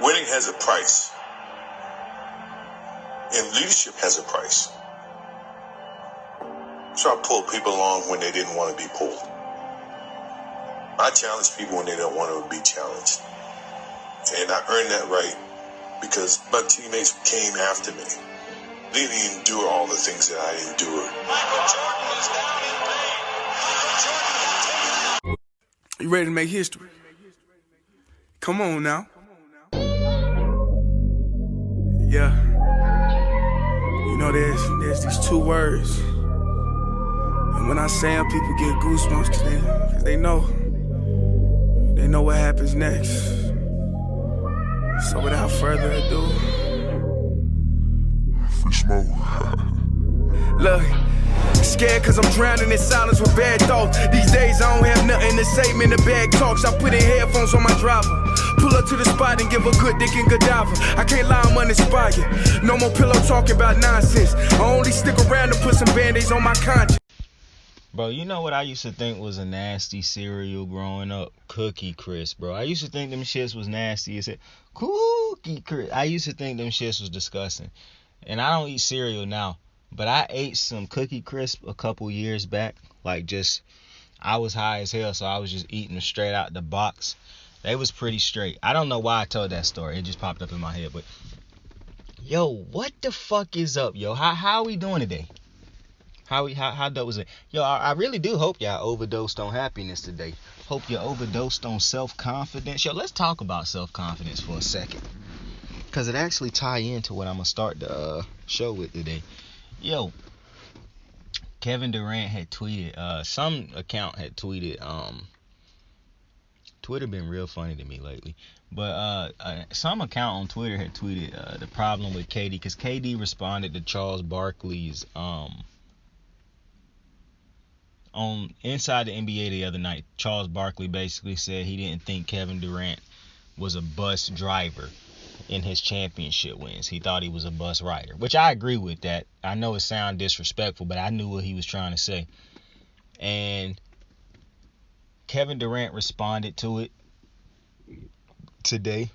Winning has a price. And leadership has a price. So I pulled people along when they didn't want to be pulled. I challenge people when they don't want to be challenged. And I earned that right because my teammates came after me. They didn't endure all the things that I endured. Michael Jordan was down in pain. Michael Jordan. You ready to make history? Come on now. Yeah. You know, there's these two words. And when I say them, people get goosebumps because they know what happens next. So without further ado, free smoke. Look, scared cause I'm drowning in silence with bad thoughts. These days I don't have nothing to say, man, the bag talks. I put in headphones on my driver, pull up to the spot and give a good dick and Godiva. I can't lie, I'm uninspired. No more pillow talking about nonsense. I only stick around to put some band-aids on my conscience. Bro, you know what I used to think was a nasty cereal growing up? Cookie Crisp, bro. I used to think them shits was nasty. It said Cookie Crisp. I used to think them shits was disgusting. And I don't eat cereal now. But I ate some Cookie Crisp a couple years back. Like just, I was high as hell, so I was just eating them straight out the box. They was pretty straight. I don't know why I told that story. It just popped up in my head. But, yo, what the fuck is up, yo? How are we doing today? How dope was it? Yo, I really do hope y'all overdosed on happiness today. Hope you overdosed on self-confidence. Yo, let's talk about self-confidence for a second. Because it actually tie into what I'm going to start the show with today. Yo, Kevin Durant had tweeted, some account had tweeted, Twitter been real funny to me lately. But some account on Twitter had tweeted the problem with KD. Because KD responded to Charles Barkley's, on Inside the NBA the other night, Charles Barkley basically said he didn't think Kevin Durant was a bus driver in his championship wins. He thought he was a bus rider, which I agree with that. I know it sounds disrespectful, but I knew what he was trying to say. And Kevin Durant responded to it today.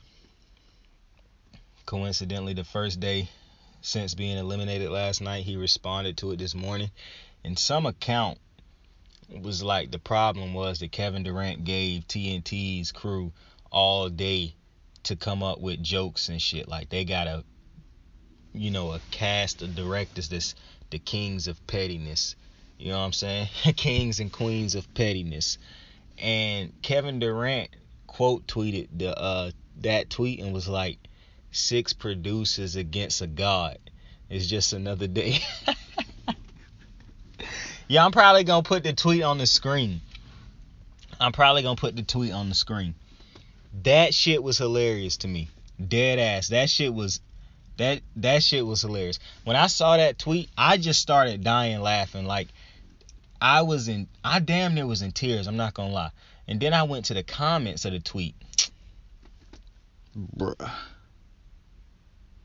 Coincidentally, the first day since being eliminated last night, he responded to it this morning. And some account was like the problem was that Kevin Durant gave TNT's crew all day to come up with jokes and shit. Like they got a cast of directors that's the kings of pettiness. You know what I'm saying? Kings and queens of pettiness. And Kevin Durant quote tweeted that tweet and was like, 6 producers against a god. It's just another day. Yeah, I'm probably going to put the tweet on the screen. That shit was hilarious to me. Dead ass. That shit was hilarious. When I saw that tweet, I just started dying laughing. Like, I damn near was in tears. I'm not going to lie. And then I went to the comments of the tweet. Bruh.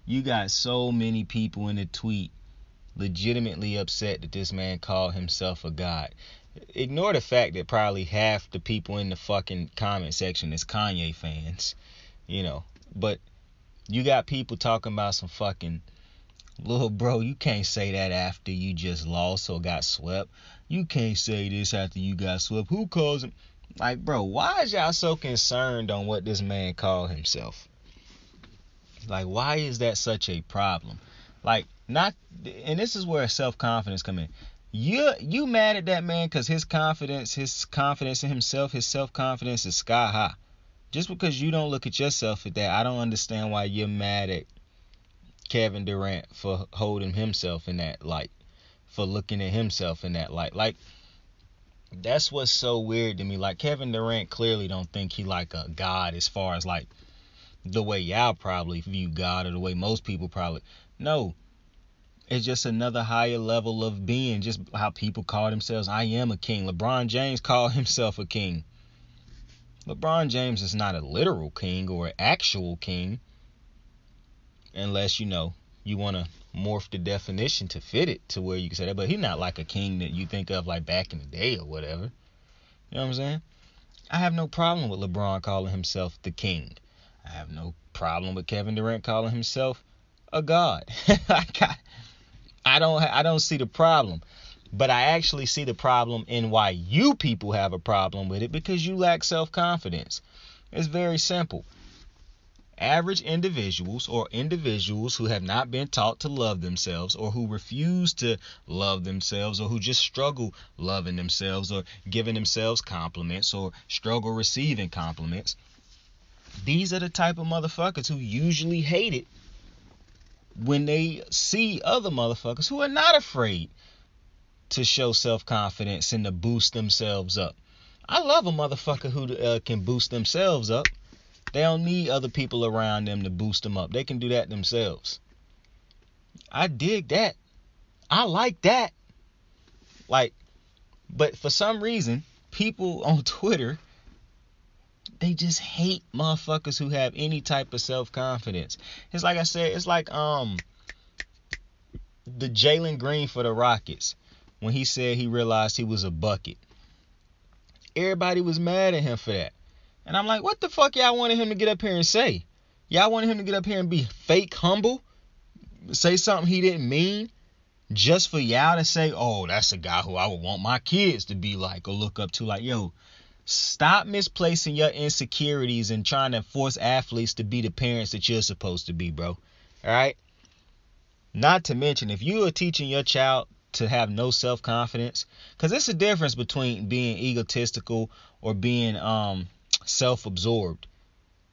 You got so many people in the tweet legitimately upset that this man called himself a god. Ignore the fact that probably half the people in the fucking comment section is Kanye fans, but you got people talking about some fucking, little bro, you can't say that after you just lost or got swept. You can't say this after you got swept. Who calls him? Like, bro, why is y'all so concerned on what this man called himself? Like, why is that such a problem? Like, and this is where self-confidence come in. You mad at that man because his confidence in himself, his self-confidence is sky high. Just because you don't look at yourself at that, I don't understand why you're mad at Kevin Durant for holding himself in that light, for looking at himself in that light. Like, that's what's so weird to me. Like, Kevin Durant clearly don't think he like a god as far as like the way y'all probably view God or the way most people probably. No. It's just another higher level of being, just how people call themselves. I am a king. LeBron James called himself a king. LeBron James is not a literal king or an actual king. Unless, you want to morph the definition to fit it to where you can say that. But he's not like a king that you think of like back in the day or whatever. You know what I'm saying? I have no problem with LeBron calling himself the king. I have no problem with Kevin Durant calling himself a god. I don't see the problem. But I actually see the problem in why you people have a problem with it, because you lack self-confidence. It's very simple. Average individuals, or individuals who have not been taught to love themselves, or who refuse to love themselves, or who just struggle loving themselves, or giving themselves compliments, or struggle receiving compliments, these are the type of motherfuckers who usually hate it when they see other motherfuckers who are not afraid to show self-confidence and to boost themselves up. I love a motherfucker who can boost themselves up. They don't need other people around them to boost them up. They can do that themselves. I dig that. I like that. But for some reason, people on Twitter, they just hate motherfuckers who have any type of self-confidence. It's like I said, it's like the Jalen Green for the Rockets, when he said he realized he was a bucket. Everybody was mad at him for that. And I'm like, what the fuck y'all wanted him to get up here and say? Y'all wanted him to get up here and be fake humble? Say something he didn't mean? Just for y'all to say, oh, that's a guy who I would want my kids to be like or look up to. Like, yo, stop misplacing your insecurities and trying to force athletes to be the parents that you're supposed to be, bro. Alright? Not to mention, if you are teaching your child to have no self-confidence, because it's a difference between being egotistical or being self-absorbed.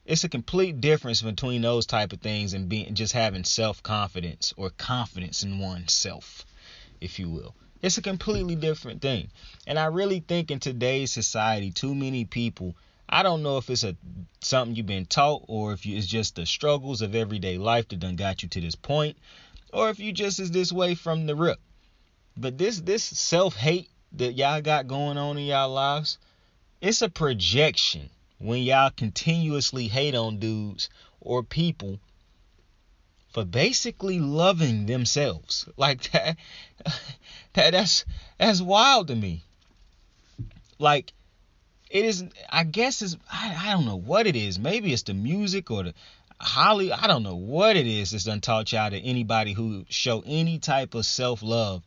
It's a complete difference between those type of things and being just having self-confidence or confidence in oneself, if you will. It's a completely different thing. And I really think in today's society, too many people, I don't know if it's something you've been taught, or if it's just the struggles of everyday life that done got you to this point, or if you just is this way from the rip. But this self-hate that y'all got going on in y'all lives, it's a projection when y'all continuously hate on dudes or people for basically loving themselves. Like that's wild to me. Like, it is, I guess it's, I don't know what it is. Maybe it's the music or the I don't know what it is that's done taught y'all to anybody who show any type of self-love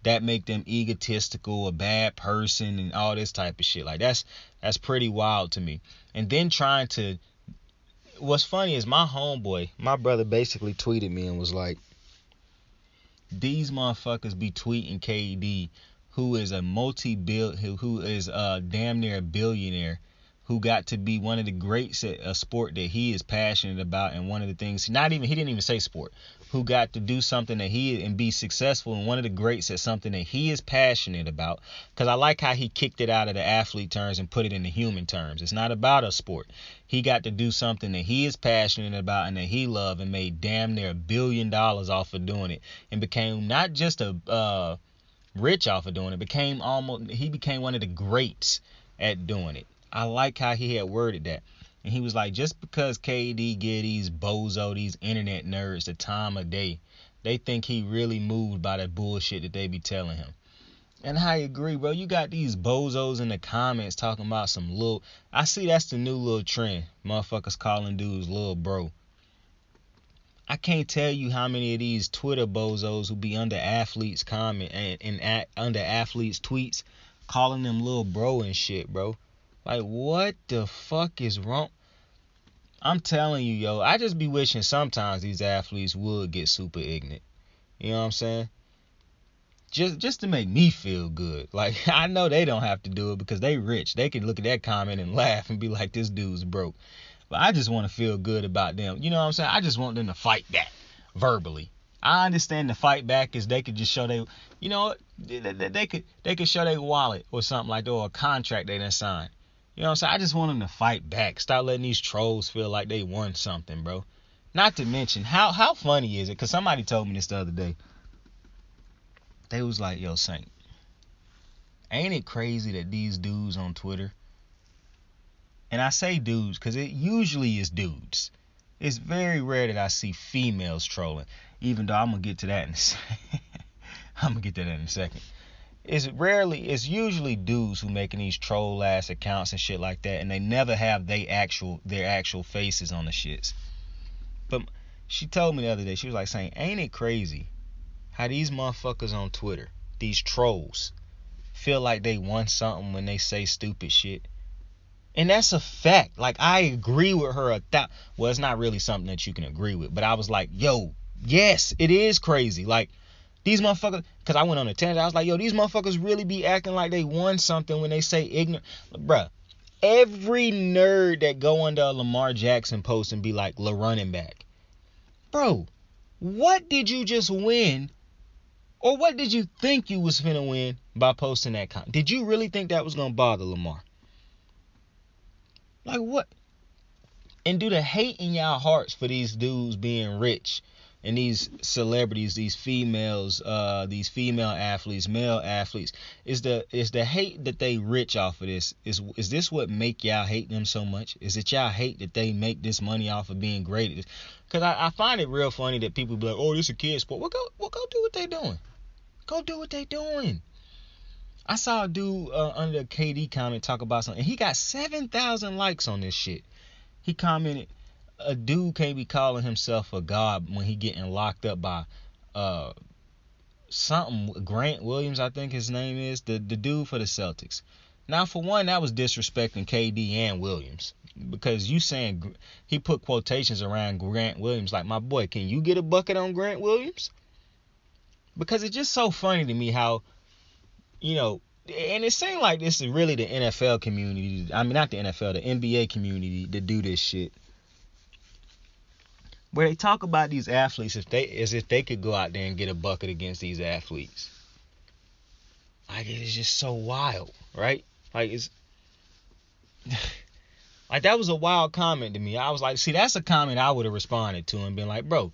that make them egotistical, a bad person, and all this type of shit. Like, that's pretty wild to me. And then what's funny is my homeboy, my brother, basically tweeted me and was like, these motherfuckers be tweeting KD, who is a who is damn near a billionaire, who got to be one of the greats at a sport that he is passionate about, and one of the things, he didn't even say sport, who got to do something that and be successful, and one of the greats at something that he is passionate about. Because I like how he kicked it out of the athlete terms and put it in the human terms. It's not about a sport. He got to do something that he is passionate about and that he loved, and made damn near $1 billion off of doing it, and became not just a rich off of doing it, he became one of the greats at doing it. I like how he had worded that. And he was like, just because KD give these these internet nerds the time of day, they think he really moved by that bullshit that they be telling him. And I agree, bro. You got these bozos in the comments talking about some little, I see that's the new little trend. Motherfuckers calling dudes little bro. I can't tell you how many of these Twitter bozos who be under athletes comment and under athletes tweets calling them little bro and shit, bro. Like, what the fuck is wrong? I'm telling you, yo, I just be wishing sometimes these athletes would get super ignorant. You know what I'm saying? Just to make me feel good. Like, I know they don't have to do it because they rich. They can look at that comment and laugh and be like, this dude's broke. But I just want to feel good about them. You know what I'm saying? I just want them to fight back verbally. I understand the fight back is they could just show they, you know what? They could show their wallet or something like that, or a contract they done signed. You know what I'm saying? I just want them to fight back. Stop letting these trolls feel like they won something, bro. Not to mention, how funny is it? Because somebody told me this the other day. They was like, yo, Saint, ain't it crazy that these dudes on Twitter, and I say dudes because it usually is dudes. It's very rare that I see females trolling, even though I'm going to get to that in a second. It's usually dudes who making these troll ass accounts and shit like that, and they never have their actual faces on the shits. But she told me the other day, she was like saying, ain't it crazy how these motherfuckers on Twitter, these trolls, feel like they won something when they say stupid shit? And that's a fact. Like, I agree with her. Well, it's not really something that you can agree with, but I was like, yo, yes, it is crazy. Like, these motherfuckers, because I went on a tangent, I was like, yo, these motherfuckers really be acting like they won something when they say ignorant. Bruh, every nerd that go under a Lamar Jackson post and be like, la running back. Bro, what did you just win? Or what did you think you was finna win by posting that comment? Did you really think that was gonna bother Lamar? Like, what? And do the hate in y'all hearts for these dudes being rich and these celebrities, these females, these female athletes, male athletes, is the hate that they rich off of this? Is this what make y'all hate them so much? Is it y'all hate that they make this money off of being great? Because I find it real funny that people be like, oh, this is a kid sport. Well, go do what they doing. Go do what they doing. I saw a dude under a KD comment talk about something, and he got 7,000 likes on this shit. He commented, a dude can't be calling himself a god when he getting locked up by something, Grant Williams, I think his name is, the dude for the Celtics. Now, for one, that was disrespecting KD and Williams, because you saying, he put quotations around Grant Williams, like, my boy, can you get a bucket on Grant Williams? Because it's just so funny to me how, you know, and it seems like this is really the NFL community, I mean, not the NFL, the NBA community to do this shit. Where they talk about these athletes as if they could go out there and get a bucket against these athletes. Like, it's just so wild, right? Like, it's like, that was a wild comment to me. I was like, see, that's a comment I would have responded to and been like, bro,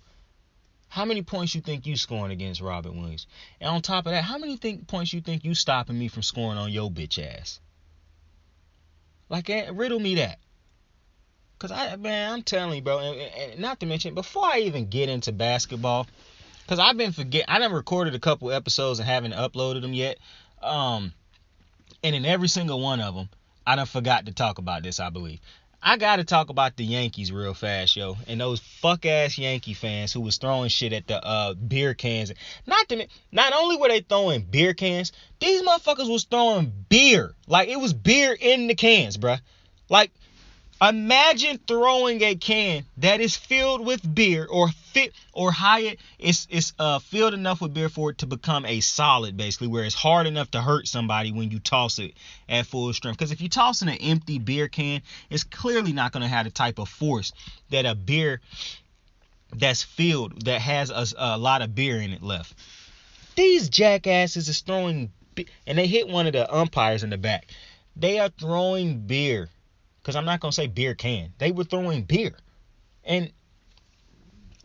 how many points you think you scoring against Robert Williams? And on top of that, how many points you think you stopping me from scoring on your bitch ass? Like, riddle me that. Because, I'm telling you, bro, and not to mention, before I even get into basketball, because I done recorded a couple episodes and haven't uploaded them yet. And in every single one of them, I done forgot to talk about this, I believe. I gotta talk about the Yankees real fast, yo, and those fuck ass Yankee fans who was throwing shit at the beer cans. Not only were they throwing beer cans, these motherfuckers was throwing beer. Like, it was beer in the cans, bruh. Like, imagine throwing a can that is filled with beer, or it's filled enough with beer for it to become a solid, basically, where it's hard enough to hurt somebody when you toss it at full strength. Because if you're tossing an empty beer can, it's clearly not going to have the type of force that a beer that's filled, that has a lot of beer in it left. These jackasses is throwing, and they hit one of the umpires in the back. They are throwing beer. Because I'm not going to say beer can. They were throwing beer. And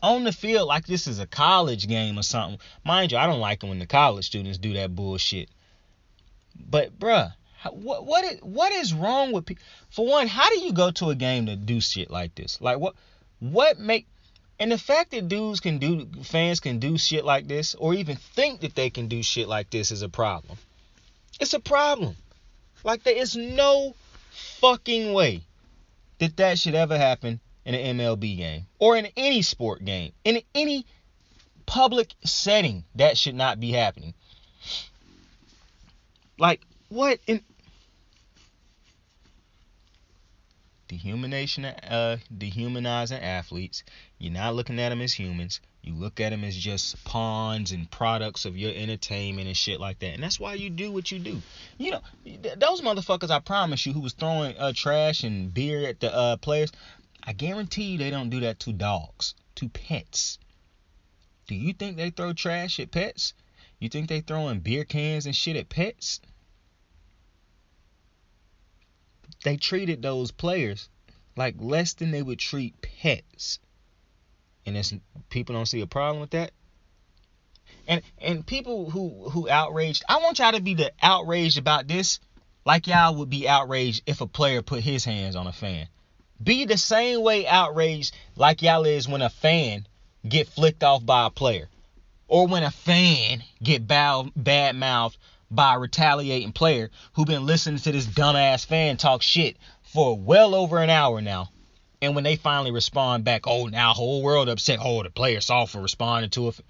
on the field, like this is a college game or something. Mind you, I don't like it when the college students do that bullshit. But, bruh, what is wrong with people? For one, how do you go to a game to do shit like this? Like, what make... And the fact that fans can do shit like this, or even think that they can do shit like this, is a problem. It's a problem. Like, there is no fucking way that should ever happen in an MLB game, or in any sport game, in any public setting. That should not be happening. Like, what in dehumanizing athletes? You're not looking at them as humans. You look at them as just pawns and products of your entertainment and shit like that. And that's why you do what you do. You know, those motherfuckers, I promise you, who was throwing trash and beer at the players, I guarantee you they don't do that to dogs, to pets. Do you think they throw trash at pets? You think they throwing beer cans and shit at pets? They treated those players like less than they would treat pets. And people don't see a problem with that. And people who outraged, I want y'all to be outraged about this like y'all would be outraged if a player put his hands on a fan. Be the same way outraged like y'all is when a fan get flicked off by a player, or when a fan get bad mouthed by a retaliating player who been listening to this dumbass fan talk shit for well over an hour now. And when they finally respond back, oh, now whole world upset. Oh, the player soft for responding to it.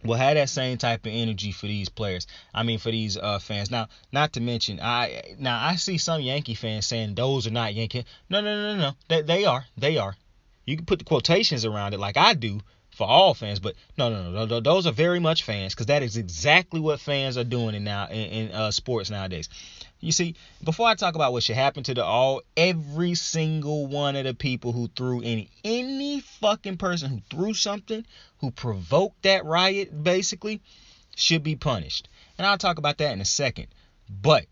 Well, have that same type of energy for these players. I mean, for these fans. Now, not to mention, I see some Yankee fans saying those are not Yankee. No. They are. You can put the quotations around it like I do for all fans, but no. Those are very much fans, because that is exactly what fans are doing in sports nowadays. You see, before I talk about what should happen to every single one of the people who threw any fucking person who threw something, who provoked that riot, basically, should be punished. And I'll talk about that in a second. But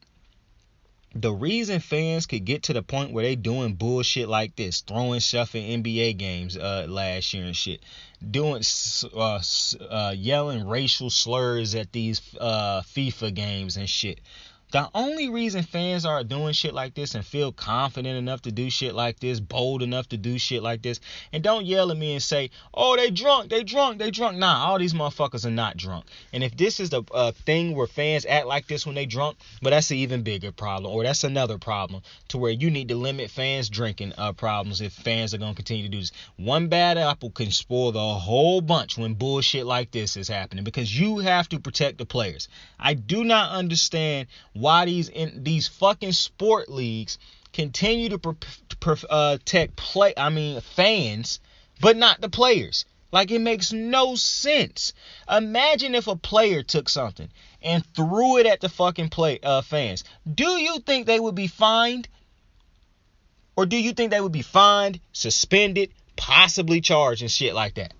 the reason fans could get to the point where they doing bullshit like this, throwing stuff in NBA games last year and shit, doing yelling racial slurs at these FIFA games and shit. The only reason fans are doing shit like this and feel confident enough to do shit like this, bold enough to do shit like this, and don't yell at me and say, oh, they drunk. Nah, all these motherfuckers are not drunk. And if this is the thing where fans act like this when they drunk, but that's an even bigger problem, or that's another problem to where you need to limit fans drinking problems if fans are going to continue to do this. One bad apple can spoil the whole bunch when bullshit like this is happening, because you have to protect the players. I do not understand why these fucking sport leagues continue to protect fans, but not the players. Like, it makes no sense. Imagine if a player took something and threw it at the fucking fans. Do you think they would be fined? Or do you think they would be fined, suspended, possibly charged and shit like that?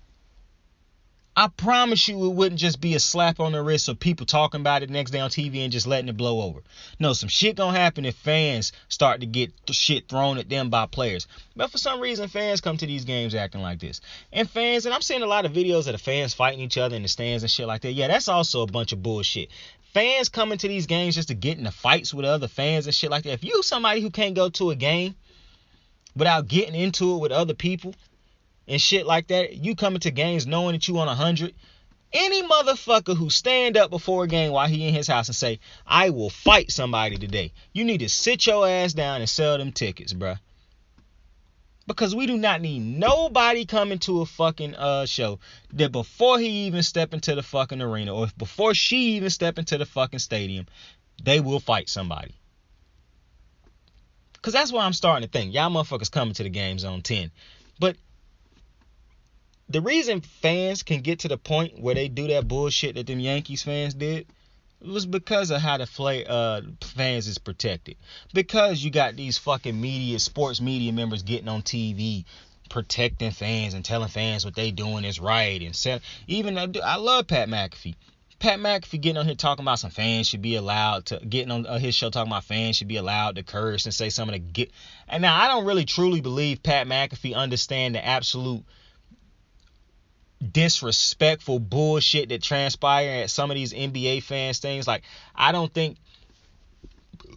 I promise you it wouldn't just be a slap on the wrist of people talking about it the next day on TV and just letting it blow over. No, some shit gonna happen if fans start to get shit thrown at them by players. But for some reason, fans come to these games acting like this. And I'm seeing a lot of videos of the fans fighting each other in the stands and shit like that. Yeah, that's also a bunch of bullshit. Fans coming to these games just to get into fights with other fans and shit like that. If you somebody who can't go to a game without getting into it with other people and shit like that, you coming to games knowing that you on 100. Any motherfucker who stand up before a game while he in his house and say, I will fight somebody today, you need to sit your ass down and sell them tickets, bruh. Because we do not need nobody coming to a fucking show that before he even step into the fucking arena, or before she even step into the fucking stadium, they will fight somebody. Because that's what I'm starting to think. Y'all motherfuckers coming to the games on 10. But the reason fans can get to the point where they do that bullshit that them Yankees fans did was because of how the fans is protected. Because you got these fucking sports media members getting on TV protecting fans and telling fans what they doing is right. And I love Pat McAfee. Pat McAfee getting on here talking about some fans should be allowed to, getting on his show talking about fans should be allowed to curse and say some of the and now I don't really truly believe Pat McAfee understand the absolute disrespectful bullshit that transpire at some of these NBA fans things. Like, I don't think,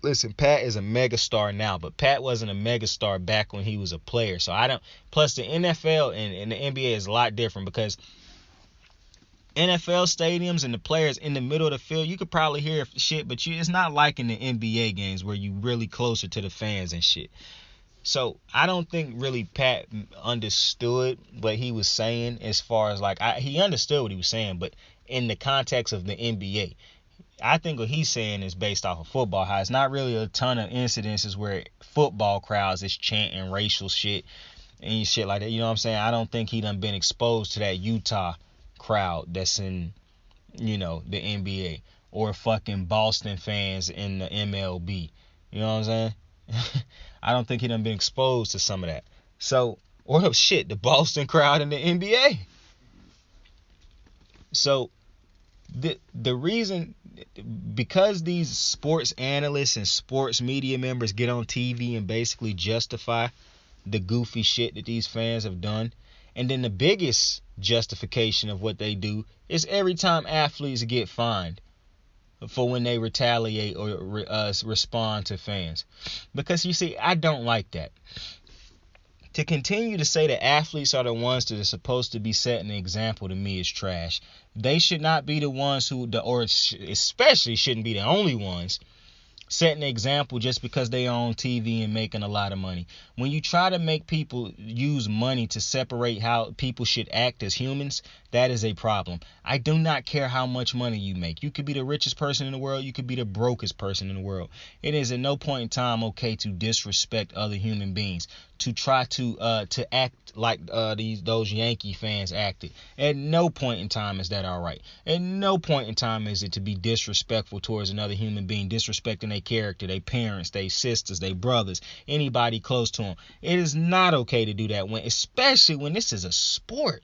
listen, Pat is a megastar now, but Pat wasn't a megastar back when he was a player. So plus the NFL and the NBA is a lot different, because NFL stadiums and the players in the middle of the field, you could probably hear shit, but it's not like in the NBA games where you really closer to the fans and shit. So I don't think really Pat understood what he was saying, as far as like, he understood what he was saying, but in the context of the NBA, I think what he's saying is based off of football, how it's not really a ton of incidences where football crowds is chanting racial shit and shit like that. You know what I'm saying? I don't think he done been exposed to that Utah crowd that's in, the NBA, or fucking Boston fans in the MLB. You know what I'm saying? I don't think he done been exposed to some of that. So, or the Boston crowd in the NBA. So, the reason, because these sports analysts and sports media members get on TV and basically justify the goofy shit that these fans have done, and then the biggest justification of what they do is every time athletes get fined for when they retaliate or respond to fans. Because you see, I don't like that. To continue to say that athletes are the ones that are supposed to be setting an example, to me, is trash. They should not be the ones who, or especially shouldn't be the only ones setting an example just because they are on TV and making a lot of money. When you try to make people use money to separate how people should act as humans, that is a problem. I do not care how much money you make. You could be the richest person in the world. You could be the brokest person in the world. It is at no point in time okay to disrespect other human beings, to try to act like those Yankee fans acted. At no point in time is that all right. At no point in time is it to be disrespectful towards another human being, disrespecting their character, their parents, their sisters, their brothers, anybody close to them. It is not okay to do that, especially when this is a sport.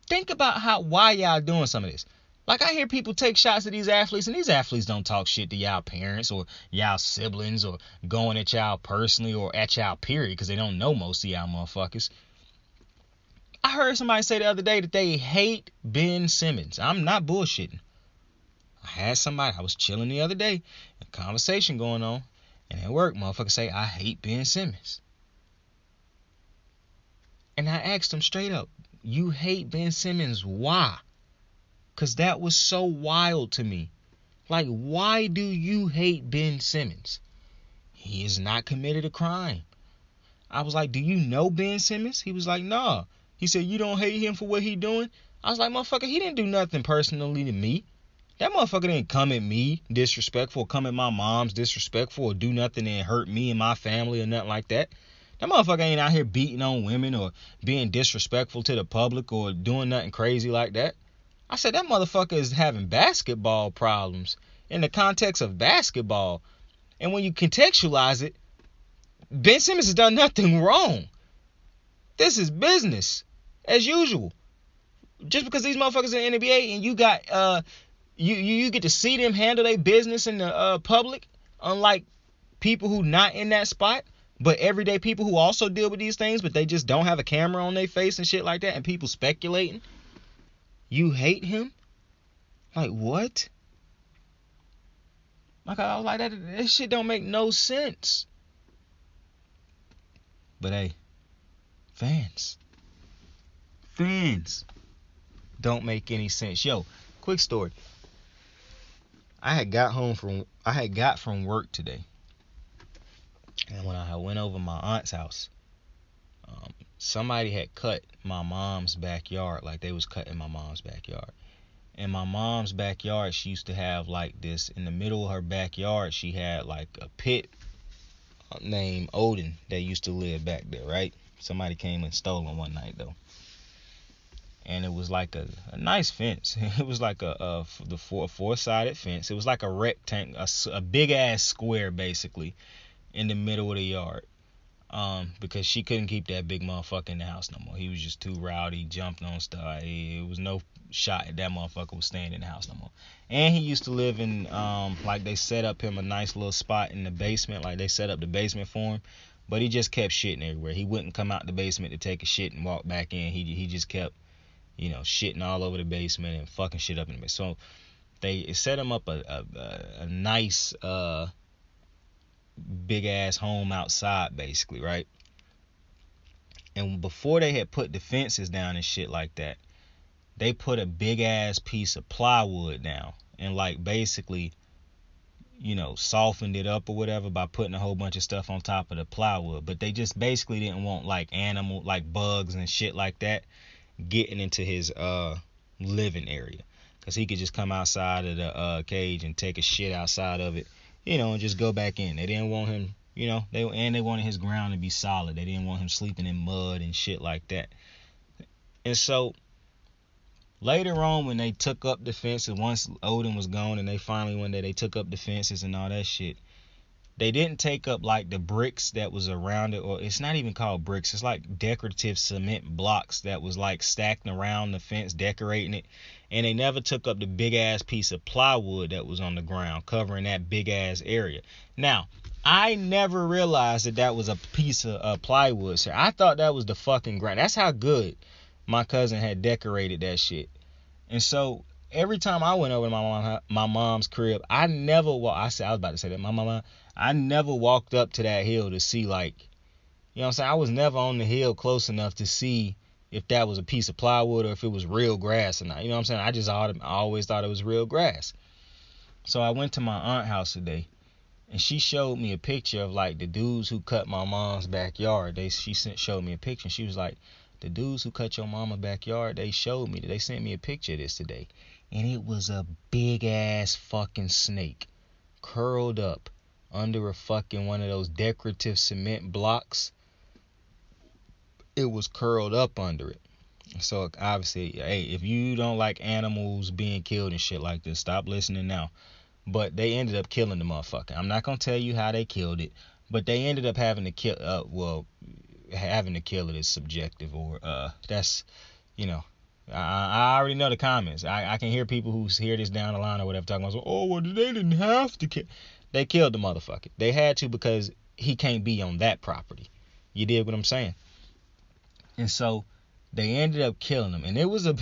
Think about why y'all doing some of this. Like, I hear people take shots at these athletes, and these athletes don't talk shit to y'all parents or y'all siblings or going at y'all personally or at y'all period, because they don't know most of y'all motherfuckers. I heard somebody say the other day that they hate Ben Simmons. I'm not bullshitting. I was chilling the other day, a conversation going on, and at work, motherfucker say, I hate Ben Simmons. And I asked him straight up, you hate Ben Simmons, why? Because that was so wild to me. Like, why do you hate Ben Simmons? He has not committed a crime. I was like, do you know Ben Simmons? He was like, nah. He said, you don't hate him for what he doing? I was like, motherfucker, he didn't do nothing personally to me. That motherfucker didn't come at me disrespectful, come at my mom's disrespectful, or do nothing that hurt me and my family or nothing like that. That motherfucker ain't out here beating on women or being disrespectful to the public or doing nothing crazy like that. I said, that motherfucker is having basketball problems in the context of basketball. And when you contextualize it, Ben Simmons has done nothing wrong. This is business, as usual. Just because these motherfuckers in the NBA and you got you get to see them handle their business in the public, unlike people who not in that spot, but everyday people who also deal with these things, but they just don't have a camera on their face and shit like that, and people speculating. You hate him? Like, what? Like, I was like, that shit don't make no sense. But hey, fans don't make any sense. Yo, quick story. I had got from work today, and when I went over my aunt's house, somebody had cut my mom's backyard, like they was cutting my mom's backyard. In my mom's backyard, she used to have like this, in the middle of her backyard, she had like a pit named Odin that used to live back there, right? Somebody came and stole him one night though. And it was like a nice fence. It was like a four-sided fence. It was like a rectangle, a big ass square basically, in the middle of the yard. Because she couldn't keep that big motherfucker in the house no more. He was just too rowdy, jumping on stuff. It was no shot that motherfucker was staying in the house no more. And he used to live in, like they set up him a nice little spot in the basement. Like they set up the basement for him. But he just kept shitting everywhere. He wouldn't come out the basement to take a shit and walk back in. He just kept, shitting all over the basement and fucking shit up in the basement. So they set him up a nice, big ass home outside basically, right? And before they had put the fences down and shit like that, they put a big ass piece of plywood down and like basically softened it up or whatever by putting a whole bunch of stuff on top of the plywood. But they just basically didn't want like bugs and shit like that getting into his living area, because he could just come outside of the cage and take a shit outside of it, and just go back in. They didn't want him, they wanted his ground to be solid. They didn't want him sleeping in mud and shit like that. And so later on, when they took up the fences, once Odin was gone and they finally one day they took up the fences and all that shit, they didn't take up like the bricks that was around it, or it's not even called bricks, it's like decorative cement blocks that was like stacked around the fence, decorating it. And they never took up the big ass piece of plywood that was on the ground covering that big ass area. Now, I never realized that was a piece of plywood, sir. I thought that was the fucking ground. That's how good my cousin had decorated that shit. And so every time I went over to my mom's crib, I never walked up to that hill to see like You know what I'm saying? I was never on the hill close enough to see if that was a piece of plywood or if it was real grass or not. You know what I'm saying? I always thought it was real grass. So I went to my aunt's house today, and she showed me a picture of like the dudes who cut my mom's backyard. She showed me a picture, and she was like, the dudes who cut your mama's backyard, they sent me a picture of this today. And it was a big ass fucking snake curled up under a fucking one of those decorative cement blocks. It was curled up under it. So obviously, hey, if you don't like animals being killed and shit like this, stop listening now. But they ended up killing the motherfucker. I'm not gonna tell you how they killed it, but they ended up having to kill. Having to kill it is subjective, or that's, you know, I already know the comments. I can hear people who hear this down the line or whatever talking about, oh, well, they didn't have to kill. They killed the motherfucker. They had to because he can't be on that property. You dig what I'm saying? And so they ended up killing him, and it was a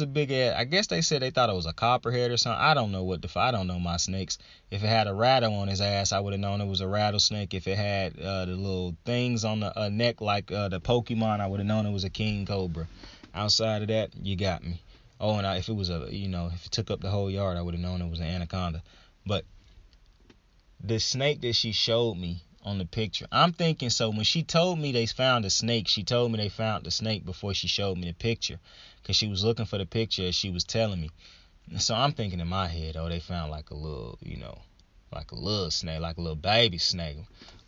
big ass. I guess they said they thought it was a copperhead or something. I don't know I don't know my snakes. If it had a rattle on his ass, I would have known it was a rattlesnake. If it had the little things on the neck like the Pokemon, I would have known it was a king cobra. Outside of that, you got me. Oh, and if it was if it took up the whole yard, I would have known it was an anaconda. But the snake that she showed me on the picture, I'm thinking, so when she told me they found a snake, she told me they found the snake before she showed me the picture, because she was looking for the picture as she was telling me. And so I'm thinking in my head, oh, they found like a little, like a little snake, like a little baby snake,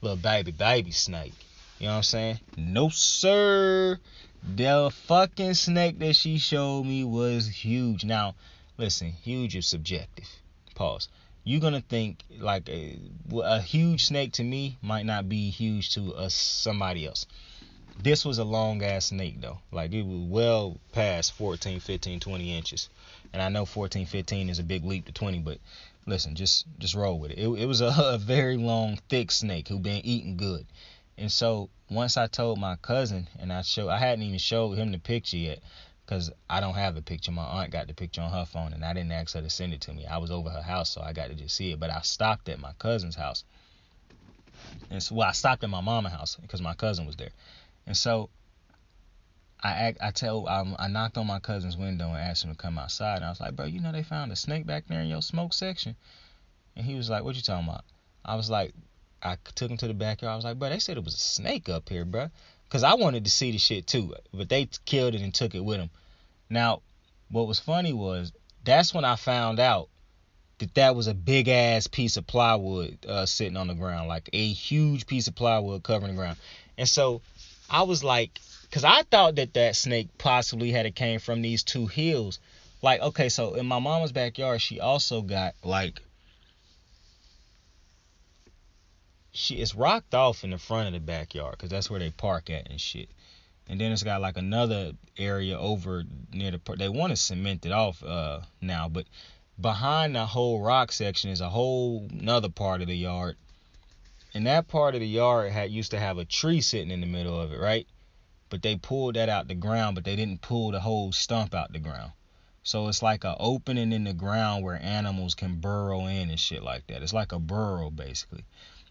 little baby snake. You know what I'm saying? No, sir. The fucking snake that she showed me was huge. Now, listen, huge is subjective. Pause. You're going to think like a huge snake to me might not be huge to somebody else. This was a long ass snake though. Like it was well past 14, 15, 20 inches. And I know 14, 15 is a big leap to 20, but listen, just roll with it. It was a very long, thick snake who been eating good. And so once I told my cousin, and I hadn't even showed him the picture yet, because I don't have the picture. My aunt got the picture on her phone, and I didn't ask her to send it to me. I was over her house, so I got to just see it. But I stopped at my cousin's house. And so, I stopped at my mama's house because my cousin was there. And so I knocked on my cousin's window and asked him to come outside. And I was like, bro, they found a snake back there in your smoke section? And he was like, what you talking about? I was like, I took him to the backyard. I was like, bro, they said it was a snake up here, bro. Because I wanted to see the shit too, but they killed it and took it with them. Now, what was funny was, that's when I found out that was a big ass piece of plywood sitting on the ground, like a huge piece of plywood covering the ground. And so I was like, because I thought that snake possibly had came from these two hills. Like, okay, so in my mama's backyard, she also got like, it's rocked off in the front of the backyard because that's where they park at and shit. And then it's got like another area over near they want to cement it off now, but behind the whole rock section is a whole another part of the yard. And that part of the yard used to have a tree sitting in the middle of it, right? But they pulled that out the ground, but they didn't pull the whole stump out the ground. So it's like an opening in the ground where animals can burrow in and shit like that. It's like a burrow basically.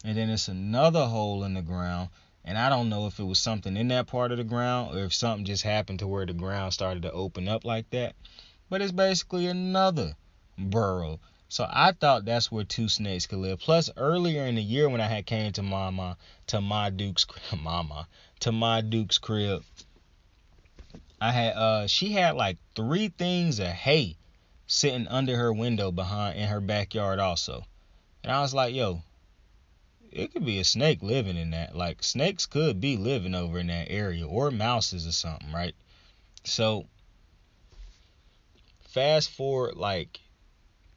And then it's another hole in the ground, and I don't know if it was something in that part of the ground or if something just happened to where the ground started to open up like that. But it's basically another burrow. So I thought that's where two snakes could live. Plus, earlier in the year when I had came to my Duke's crib, I had she had like 3 things of hay sitting under her window in her backyard also. And I was like, yo, it could be a snake living in that. Like, snakes could be living over in that area, or mouses or something, right? So fast forward like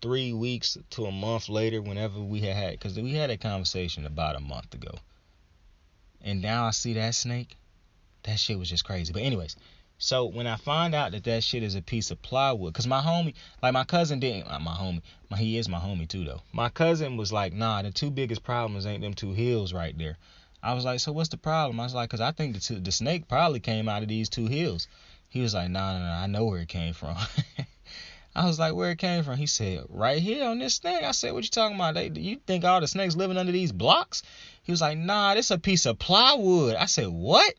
3 weeks to a month later, whenever we had, because we had a conversation about a month ago, and now I see that snake. That shit was just crazy. But anyways, so when I find out that shit is a piece of plywood, because my homie, like my cousin didn't, he is my homie too though. My cousin was like, nah, the 2 biggest problems ain't them 2 hills right there. I was like, so what's the problem? I was like, because I think the snake probably came out of these 2 hills. He was like, nah, I know where it came from. I was like, where it came from? He said, right here on this thing. I said, what you talking about? You think all the snakes living under these blocks? He was like, nah, this a piece of plywood. I said, what?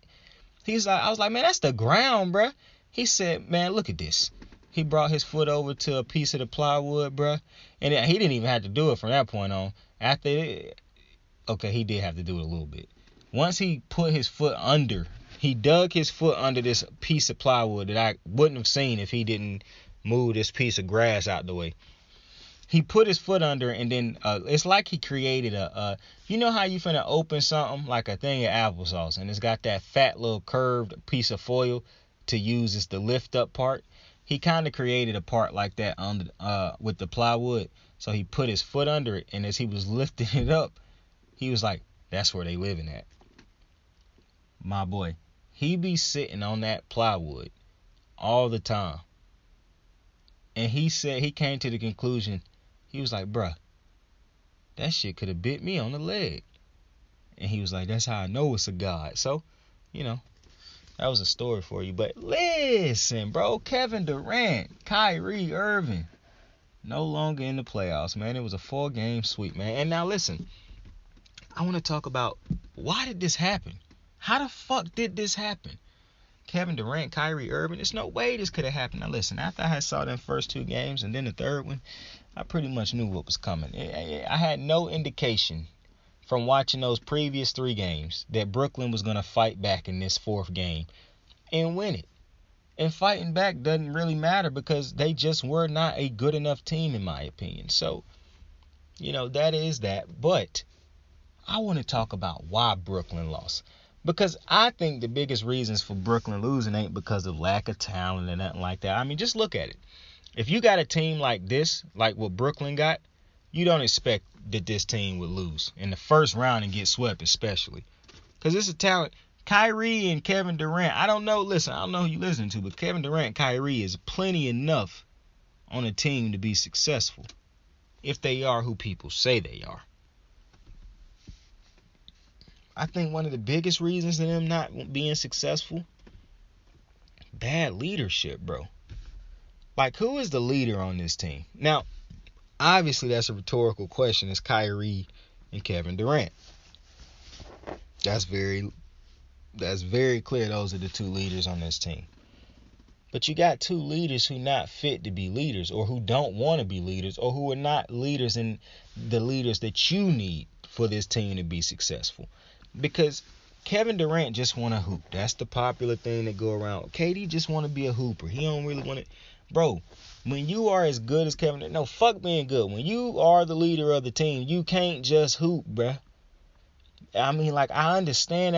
I was like, man, that's the ground, bruh. He said, man, look at this. He brought his foot over to a piece of the plywood, bruh. And he didn't even have to do it from that point on. Okay, he did have to do it a little bit. Once he put his foot under, he dug his foot under this piece of plywood that I wouldn't have seen if he didn't move this piece of grass out the way. He put his foot under, and then it's like he created you know how you finna open something like a thing of applesauce, and it's got that fat little curved piece of foil to use as the lift up part. He kind of created a part like that with the plywood. So he put his foot under it, and as he was lifting it up, he was like, that's where they living at. My boy, he be sitting on that plywood all the time. And he said he came to the conclusion, he was like, bruh, that shit could have bit me on the leg. And he was like, that's how I know it's a God. So, that was a story for you. But listen, bro, Kevin Durant, Kyrie Irving, no longer in the playoffs, man. It was a 4-game sweep, man. And now listen, I want to talk about, why did this happen? How the fuck did this happen? Kevin Durant, Kyrie Irving, there's no way this could have happened. Now listen, after I had saw them first 2 games and then the third one, I pretty much knew what was coming. I had no indication from watching those previous 3 games that Brooklyn was going to fight back in this 4th game and win it. And fighting back doesn't really matter because they just were not a good enough team, in my opinion. So, that is that. But I want to talk about why Brooklyn lost. Because I think the biggest reasons for Brooklyn losing ain't because of lack of talent or nothing like that. I mean, just look at it. If you got a team like this, like what Brooklyn got, you don't expect that this team would lose in the first round and get swept, especially. Because it's a talent. Kyrie and Kevin Durant, I don't know who you listening to, but Kevin Durant and Kyrie is plenty enough on a team to be successful. If they are who people say they are. I think one of the biggest reasons of them not being successful, bad leadership, bro. Like, who is the leader on this team? Now, obviously that's a rhetorical question. It's Kyrie and Kevin Durant. That's very clear. Those are the 2 leaders on this team. But you got 2 leaders who not fit to be leaders, or who don't want to be leaders, or who are not leaders and the leaders that you need for this team to be successful. Because Kevin Durant just want to hoop. That's the popular thing that go around. KD just want to be a hooper. He don't really want to. Bro, when you are as good as Kevin Durant, no, fuck being good. When you are the leader of the team, you can't just hoop, bruh. I mean, like, I understand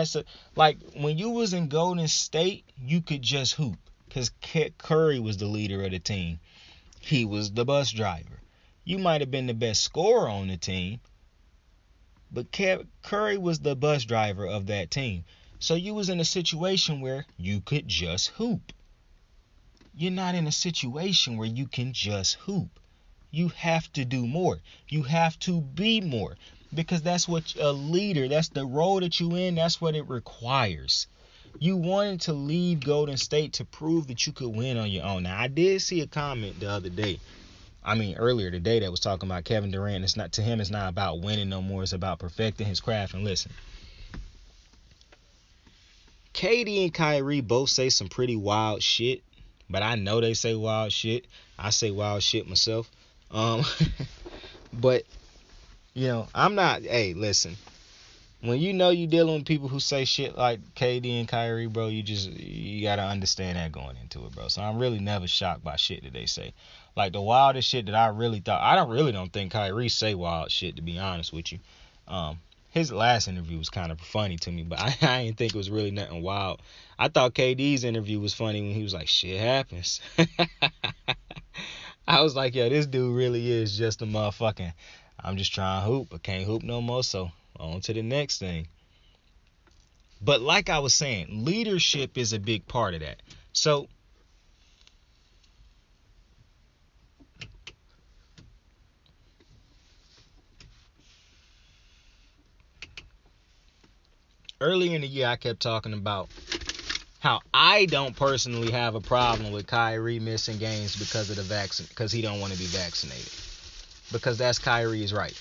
like, when you was in Golden State, you could just hoop. Because Curry was the leader of the team. He was the bus driver. You might have been the best scorer on the team, but Curry was the bus driver of that team. So you was in a situation where you could just hoop. You're not in a situation where you can just hoop. You have to do more. You have to be more. Because that's what a leader, that's the role that you in, that's what it requires. You wanted to leave Golden State to prove that you could win on your own. Now, I did see a comment the other day. Earlier today, that was talking about Kevin Durant. It's not about winning no more. It's about perfecting his craft. And listen, KD and Kyrie both say some pretty wild shit, but I know they say wild shit. I say wild shit myself. But I'm not. Hey, listen. When you dealing with people who say shit like KD and Kyrie, bro, you gotta understand that going into it, bro. So I'm really never shocked by shit that they say. Like, the wildest shit that I don't think Kyrie say wild shit, to be honest with you. His last interview was kind of funny to me, but I didn't think it was really nothing wild. I thought KD's interview was funny when he was like, shit happens. I was like, yo, this dude really is just a motherfucking, I'm just trying to hoop. I can't hoop no more, so on to the next thing. But like I was saying, leadership is a big part of that. So earlier in the year, I kept talking about how I don't personally have a problem with Kyrie missing games because of the vaccine, because he don't want to be vaccinated. Because that's Kyrie's right.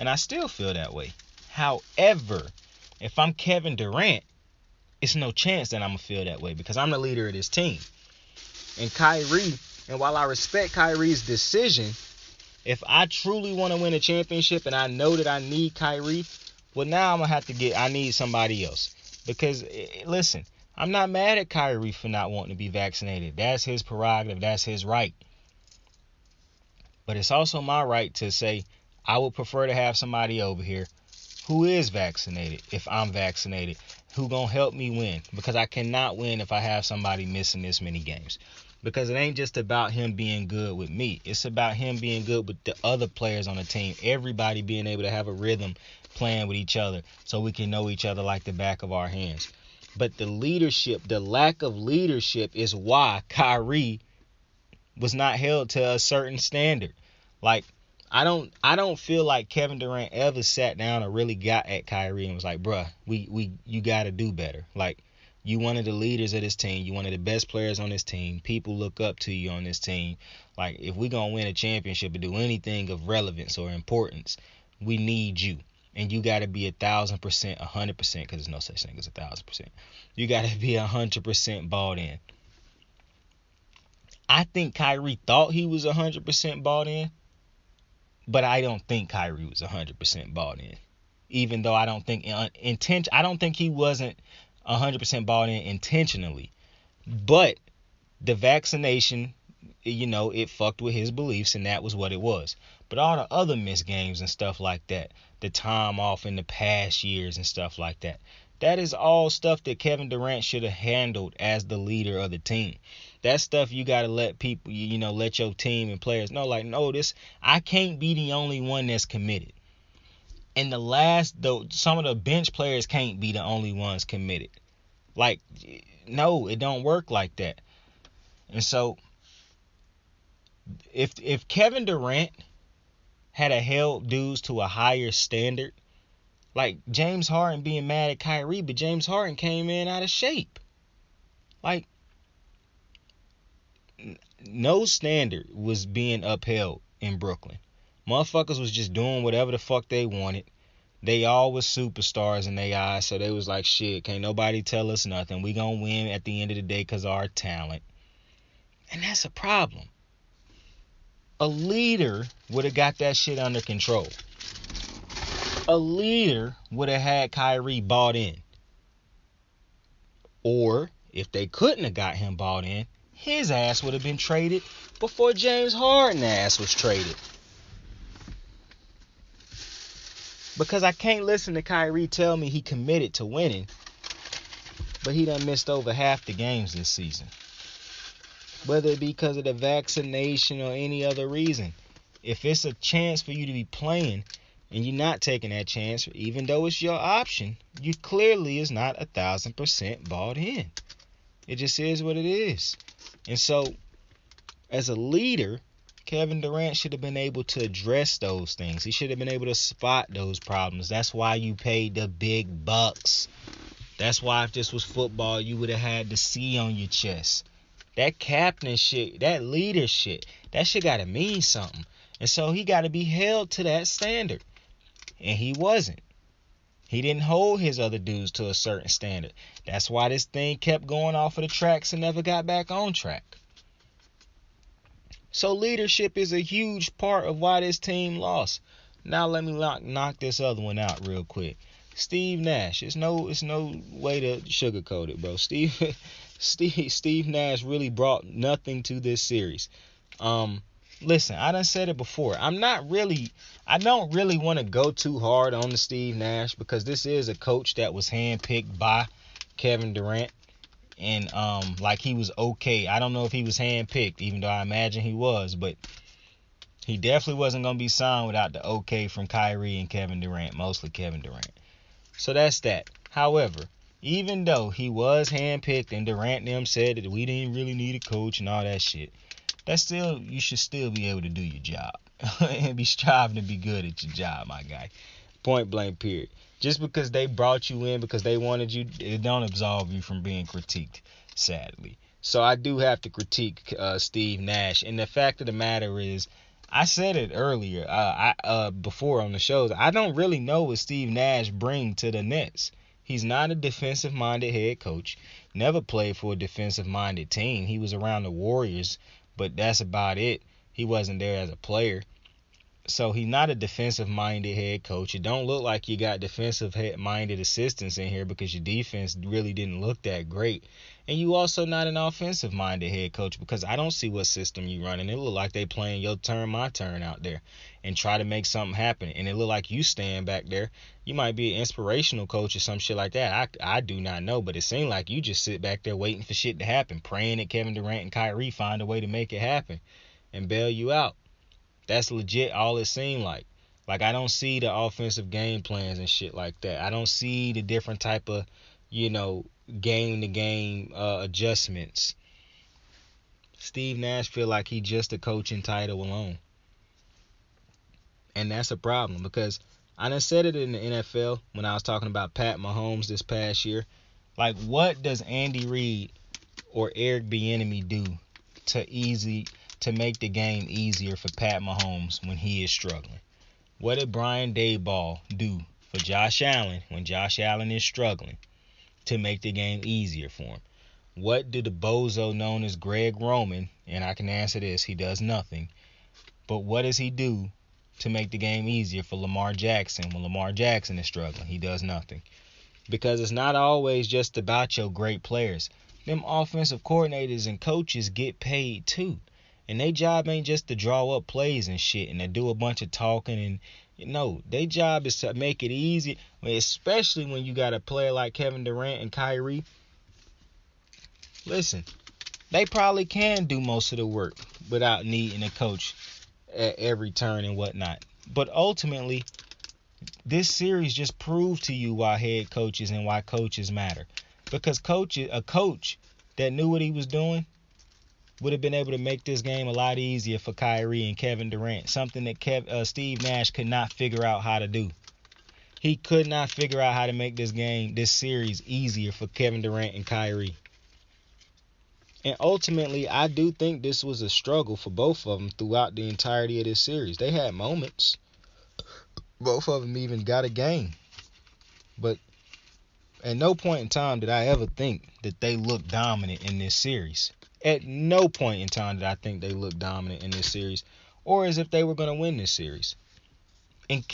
And I still feel that way. However, if I'm Kevin Durant, it's no chance that I'm going to feel that way because I'm the leader of this team. And Kyrie, and while I respect Kyrie's decision, if I truly want to win a championship and I know that I need Kyrie, well, now I'm going to have to I need somebody else. Because, listen, I'm not mad at Kyrie for not wanting to be vaccinated. That's his prerogative. That's his right. But it's also my right to say, I would prefer to have somebody over here who is vaccinated if I'm vaccinated, who gonna help me win. Because I cannot win if I have somebody missing this many games. Because it ain't just about him being good with me. It's about him being good with the other players on the team. Everybody being able to have a rhythm playing with each other so we can know each other like the back of our hands. But the leadership, the lack of leadership is why Kyrie was not held to a certain standard. Like, I don't feel like Kevin Durant ever sat down or really got at Kyrie and was like, bruh, you got to do better. Like, you one of the leaders of this team. You one of the best players on this team. People look up to you on this team. Like, if we're going to win a championship and do anything of relevance or importance, we need you. And you got to be 1,000%, 100%, because there's no such thing as 1,000%. You got to be 100% balled in. I think Kyrie thought he was 100% balled in, but I don't think Kyrie was 100% balled in. Even though I don't think he wasn't 100% balled in intentionally. But the vaccination, it fucked with his beliefs, and that was what it was. But all the other missed games and stuff like that, the time off in the past years and stuff like that, that is all stuff that Kevin Durant should have handled as the leader of the team. That stuff you got to let people, let your team and players know, like, no, I can't be the only one that's committed. And some of the bench players can't be the only ones committed. Like, no, it don't work like that. And so, if Kevin Durant had held dudes to a higher standard, like James Harden being mad at Kyrie, but James Harden came in out of shape. Like, no standard was being upheld in Brooklyn. Motherfuckers was just doing whatever the fuck they wanted. They all was superstars in their eyes, so they was like, shit, can't nobody tell us nothing. We gonna win at the end of the day because of our talent. And that's a problem. A leader would have got that shit under control. A leader would have had Kyrie bought in. Or, if they couldn't have got him bought in, his ass would have been traded before James Harden's ass was traded. Because I can't listen to Kyrie tell me he committed to winning, but he done missed over half the games this season. Whether it be because of the vaccination or any other reason. If it's a chance for you to be playing and you're not taking that chance, even though it's your option, you clearly is not 1,000% bought in. It just is what it is. And so, as a leader, Kevin Durant should have been able to address those things. He should have been able to spot those problems. That's why you paid the big bucks. That's why if this was football, you would have had the C on your chest. That captain shit, that leader shit, that shit got to mean something. And so he got to be held to that standard. And he wasn't. He didn't hold his other dudes to a certain standard. That's why this thing kept going off of the tracks and never got back on track. So leadership is a huge part of why this team lost. Now let me knock this other one out real quick. Steve Nash. It's no way to sugarcoat it, bro. Steve Nash really brought nothing to this series. Listen, I done said it before. I don't really want to go too hard on the Steve Nash because this is a coach that was handpicked by Kevin Durant. And like he was okay. I don't know if he was handpicked, even though I imagine he was, but he definitely wasn't going to be signed without the okay from Kyrie and Kevin Durant, mostly Kevin Durant. So that's that. However, even though he was handpicked and Durant and them said that we didn't really need a coach and all that shit, you should still be able to do your job and be striving to be good at your job, my guy. Point blank period. Just because they brought you in because they wanted you, it don't absolve you from being critiqued, sadly. So I do have to critique Steve Nash. And the fact of the matter is, I said it earlier, before on the shows, I don't really know what Steve Nash brings to the Nets. He's not a defensive-minded head coach. Never played for a defensive-minded team. He was around the Warriors, but that's about it. He wasn't there as a player. So he's not a defensive-minded head coach. It don't look like you got defensive-minded assistants in here because your defense really didn't look that great. And you also not an offensive-minded head coach because I don't see what system you running. It look like they playing your turn, my turn out there and try to make something happen. And it look like you stand back there. You might be an inspirational coach or some shit like that. I do not know, but it seemed like you just sit back there waiting for shit to happen, praying that Kevin Durant and Kyrie find a way to make it happen and bail you out. That's legit all it seemed like. Like, I don't see the offensive game plans and shit like that. I don't see the different type of, game-to-game adjustments. Steve Nash feel like he just a coaching title alone. And that's a problem because I done said it in the NFL when I was talking about Pat Mahomes this past year. Like, what does Andy Reid or Eric Bieniemy do to make the game easier for Pat Mahomes when he is struggling? What did Brian Daboll do for Josh Allen when Josh Allen is struggling to make the game easier for him? What did the bozo known as Greg Roman, and I can answer this, he does nothing, but what does he do to make the game easier for Lamar Jackson when Lamar Jackson is struggling? He does nothing. Because it's not always just about your great players. Them offensive coordinators and coaches get paid too. And their job ain't just to draw up plays and shit and to do a bunch of talking and their job is to make it easy, especially when you got a player like Kevin Durant and Kyrie. Listen, they probably can do most of the work without needing a coach at every turn and whatnot. But ultimately, this series just proved to you why head coaches and why coaches matter. Because a coach that knew what he was doing would have been able to make this game a lot easier for Kyrie and Kevin Durant, something that Steve Nash could not figure out how to do. He could not figure out how to make this series easier for Kevin Durant and Kyrie. And ultimately, I do think this was a struggle for both of them throughout the entirety of this series. They had moments. Both of them even got a game. But at no point in time did I ever think that they looked dominant in this series. At no point in time did I think they looked dominant in this series or as if they were going to win this series. And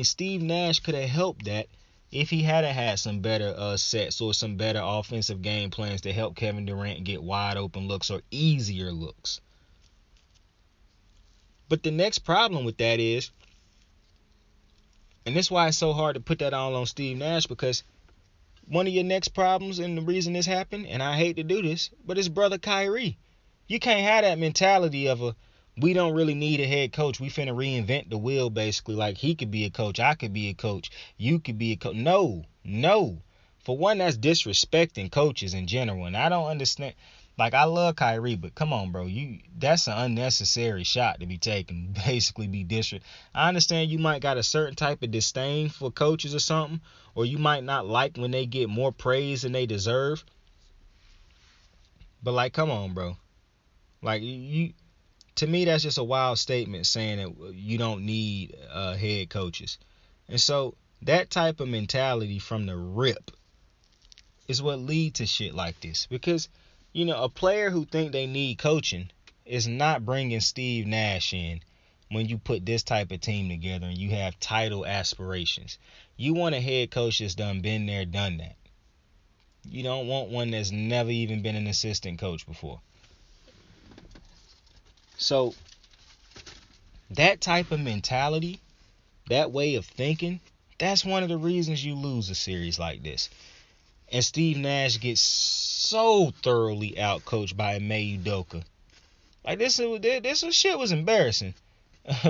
Steve Nash could have helped that if he had some better sets or some better offensive game plans to help Kevin Durant get wide open looks or easier looks. But the next problem with that is, and that's why it's so hard to put that all on Steve Nash, because one of your next problems and the reason this happened, and I hate to do this, but it's brother Kyrie. You can't have that mentality of we don't really need a head coach. We finna reinvent the wheel, basically. Like, he could be a coach, I could be a coach, you could be a coach. No. For one, that's disrespecting coaches in general, and I don't understand. Like, I love Kyrie, but come on, bro. That's an unnecessary shot to be taken. Basically, be disrespectful. I understand you might got a certain type of disdain for coaches or something, or you might not like when they get more praise than they deserve. But, like, come on, bro. Like, to me, that's just a wild statement saying that you don't need head coaches. And so that type of mentality from the rip is what leads to shit like this. Because, a player who think they need coaching is not bringing Steve Nash in when you put this type of team together and you have title aspirations. You want a head coach that's been there, done that. You don't want one that's never even been an assistant coach before. So that type of mentality, that way of thinking, that's one of the reasons you lose a series like this. And Steve Nash gets so thoroughly outcoached by Ime Udoka. Like, this shit was embarrassing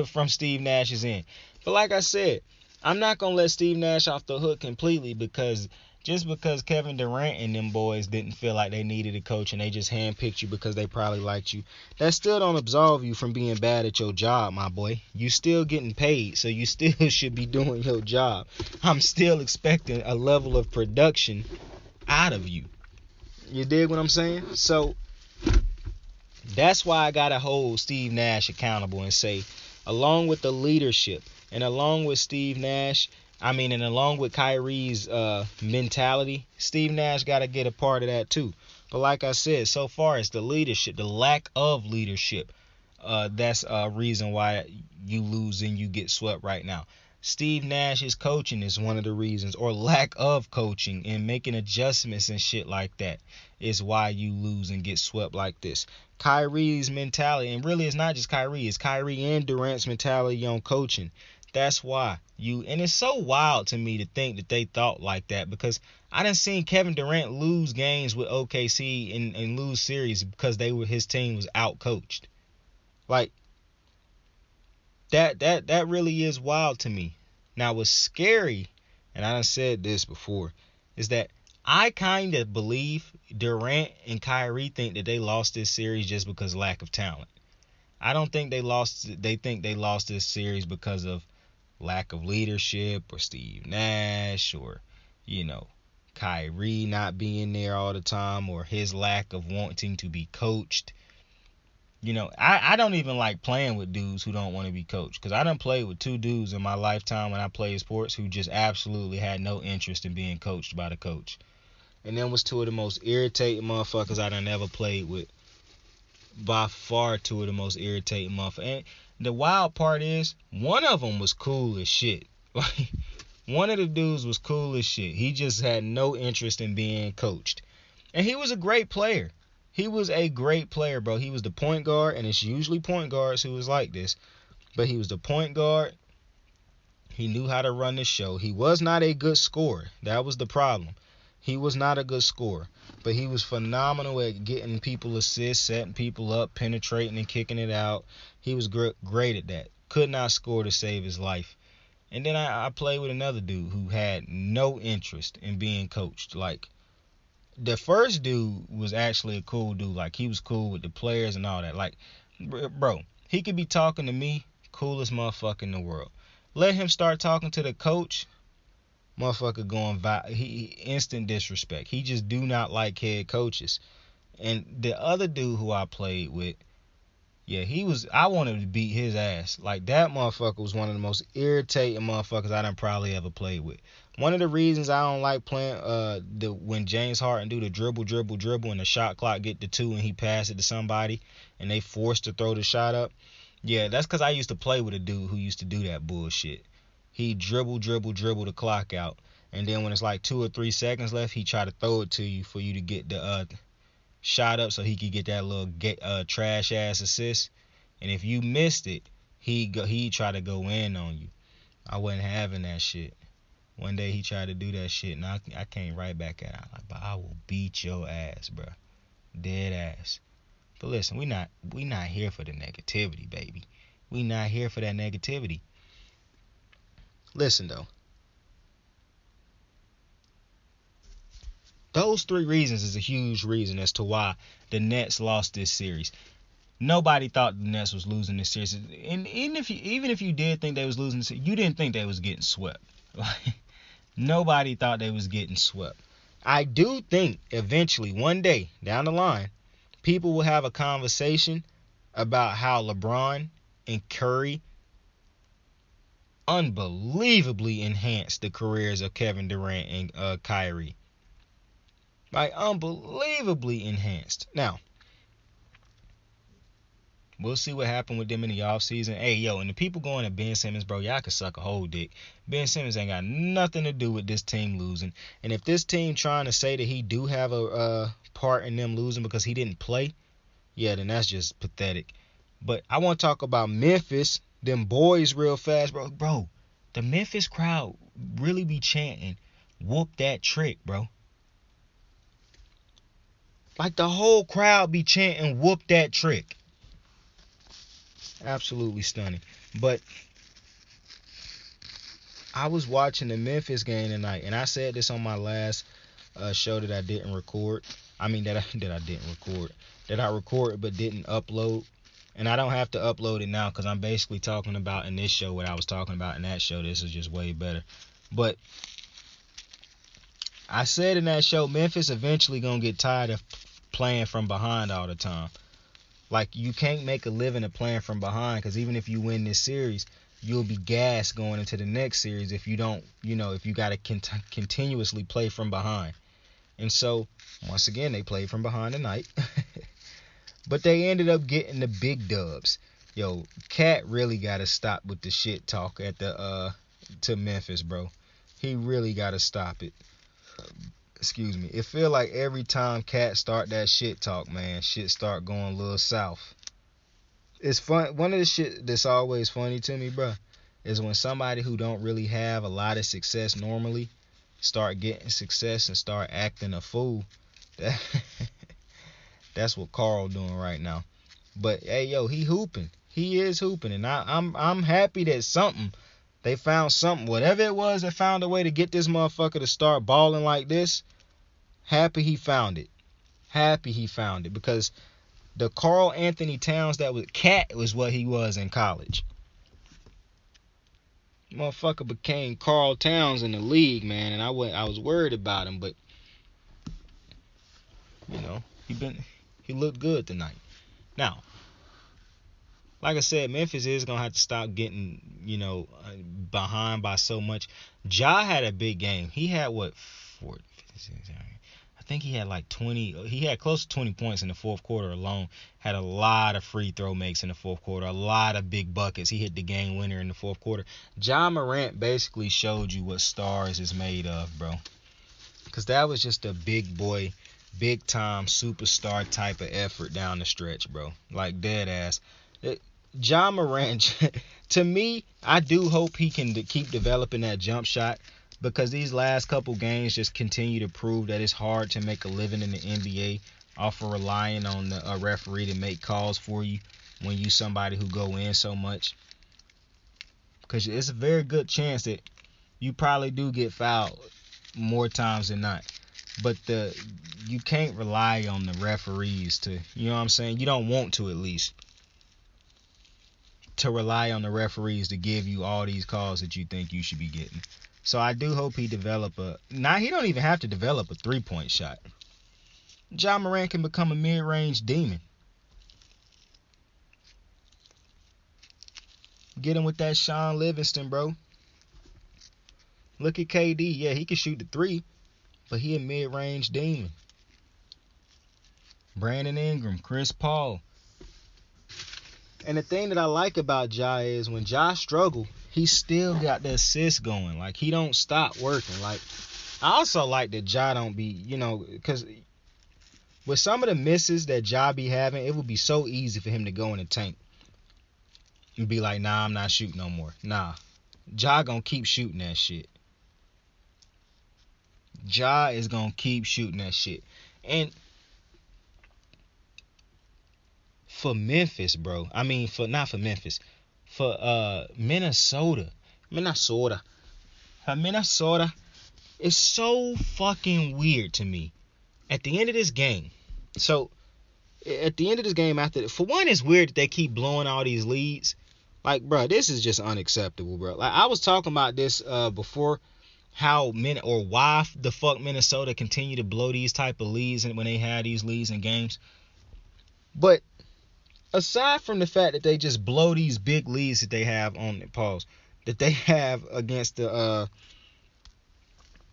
from Steve Nash's end. But like I said, I'm not going to let Steve Nash off the hook completely because just because Kevin Durant and them boys didn't feel like they needed a coach and they just handpicked you because they probably liked you, that still don't absolve you from being bad at your job, my boy. You still getting paid, so you still should be doing your job. I'm still expecting a level of production out of you. You dig what I'm saying? So that's why I gotta hold Steve Nash accountable and say, along with the leadership and along with and along with Kyrie's mentality, Steve Nash gotta get a part of that too. But like I said, so far it's the leadership, the lack of leadership. That's a reason why you lose and you get swept right now. Steve Nash's coaching is one of the reasons, or lack of coaching and making adjustments and shit like that is why you lose and get swept like this. Kyrie's mentality, and really it's not just Kyrie, it's Kyrie and Durant's mentality on coaching. That's why and it's so wild to me to think that they thought like that, because I done seen Kevin Durant lose games with OKC and lose series because his team was out coached. Like, that really is wild to me. Now what's scary, and I done said this before, is that I kind of believe Durant and Kyrie think that they lost this series just because of lack of talent. I don't think they think they lost this series because of lack of leadership or Steve Nash or, Kyrie not being there all the time or his lack of wanting to be coached. I don't even like playing with dudes who don't want to be coached, because I done played with two dudes in my lifetime when I played sports who just absolutely had no interest in being coached by the coach. And them was two of the most irritating motherfuckers I done ever played with. By far two of the most irritating motherfuckers. And the wild part is, one of them was cool as shit. Like, one of the dudes was cool as shit. He just had no interest in being coached. And he was a great player. He was a great player, bro. He was the point guard, and it's usually point guards who is like this. But he was the point guard. He knew how to run the show. He was not a good scorer. That was the problem. He was not a good scorer. But he was phenomenal at getting people assists, setting people up, penetrating and kicking it out. He was great at that. Could not score to save his life. And then I played with another dude who had no interest in being coached. Like, the first dude was actually a cool dude. Like, he was cool with the players and all that. Like, bro, he could be talking to me, coolest motherfucker in the world. Let him start talking to the coach, motherfucker going instant disrespect. He just do not like head coaches. And the other dude who I played with, yeah, I wanted to beat his ass. Like, that motherfucker was one of the most irritating motherfuckers I done probably ever played with. One of the reasons I don't like playing when James Harden do the dribble and the shot clock get to 2 and he pass it to somebody and they forced to throw the shot up. Yeah, that's because I used to play with a dude who used to do that bullshit. He dribble the clock out, and then when it's like 2 or 3 seconds left, he try to throw it to you for you to get the shot up so he could get that little trash ass assist. And if you missed it, he try to go in on you. I wasn't having that shit. One day he tried to do that shit, and I came right back at him. Like, but I will beat your ass, bro. Dead ass. But listen, we not here for the negativity, baby. We not here for that negativity. Listen, though. Those 3 reasons is a huge reason as to why the Nets lost this series. Nobody thought the Nets was losing this series. And even if you did think they was losing this, you didn't think they was getting swept. Like, nobody thought they was getting swept. I do think eventually, one day down the line, people will have a conversation about how LeBron and Curry unbelievably enhanced the careers of Kevin Durant and Kyrie. Like, unbelievably enhanced. Now, we'll see what happened with them in the offseason. Hey, yo, and the people going to Ben Simmons, bro, y'all can suck a whole dick. Ben Simmons ain't got nothing to do with this team losing. And if this team trying to say that he do have a part in them losing because he didn't play, yeah, then that's just pathetic. But I want to talk about Memphis, them boys real fast, bro. Bro, the Memphis crowd really be chanting, whoop that trick, bro. Like, the whole crowd be chanting, whoop that trick. Absolutely stunning. But I was watching the Memphis game tonight, and I said this on my last show that I didn't record. I mean that I didn't record. That I recorded but didn't upload. And I don't have to upload it now because I'm basically talking about in this show what I was talking about in that show. This is just way better. But I said in that show, Memphis eventually gonna get tired of playing from behind all the time. Like, you can't make a living of playing from behind, because even if you win this series, you'll be gassed going into the next series if you don't, if you got to continuously play from behind. And so, once again, they played from behind tonight. But they ended up getting the big dubs. Yo, Cat really got to stop with the shit talk at to Memphis, bro. He really got to stop it. Excuse me. It feel like every time Cat start that shit talk, man, shit start going a little south. It's fun. One of the shit that's always funny to me, bro, is when somebody who don't really have a lot of success normally start getting success and start acting a fool. That's what Carl doing right now. But hey, yo, he hooping. He is hooping, and I'm happy that they found something, whatever it was, that found a way to get this motherfucker to start balling like this. Happy he found it. Happy he found it, because the Karl Anthony Towns that was Cat was what he was in college. Motherfucker became Karl Towns in the league, man, and I was worried about him, but he looked good tonight. Now, like I said, Memphis is gonna have to stop getting, behind by so much. Ja had a big game. He had what, 40, 56, I think he had like 20. He had close to 20 points in the fourth quarter alone. Had a lot of free throw makes in the fourth quarter. A lot of big buckets. He hit the game winner in the fourth quarter. Ja Morant basically showed you what stars is made of, bro. Because that was just a big boy, big time superstar type of effort down the stretch, bro. Like dead ass. Ja Morant, to me, I do hope he can keep developing that jump shot, because these last couple games just continue to prove that it's hard to make a living in the NBA off of relying on the referee to make calls for you when you somebody who go in so much. Because it's a very good chance that you probably do get fouled more times than not. But you can't rely on the referees to, you know what I'm saying? You don't want to, at least, to rely on the referees to give you all these calls that you think you should be getting. So I do hope he develop he don't even have to develop a three-point shot. Ja Morant can become a mid-range demon. Get him with that Sean Livingston, bro. Look at KD. Yeah, he can shoot the three, but he a mid-range demon. Brandon Ingram, Chris Paul. And the thing that I like about Ja is when Ja struggle, he still got the assist going. Like, he don't stop working. Like, I also like that Ja don't be, because with some of the misses that Ja be having, it would be so easy for him to go in the tank and be like, nah, I'm not shooting no more. Nah. Ja gonna keep shooting that shit. Ja is gonna keep shooting that shit. And for Memphis, bro. I mean, not for Memphis. For Minnesota. For Minnesota, it's so fucking weird to me. At the end of this game, for one, it's weird that they keep blowing all these leads. Like, bro, this is just unacceptable, bro. Like, I was talking about this before, why the fuck Minnesota continue to blow these type of leads when they have these leads in games. But aside from the fact that they just blow these big leads that they have that they have against the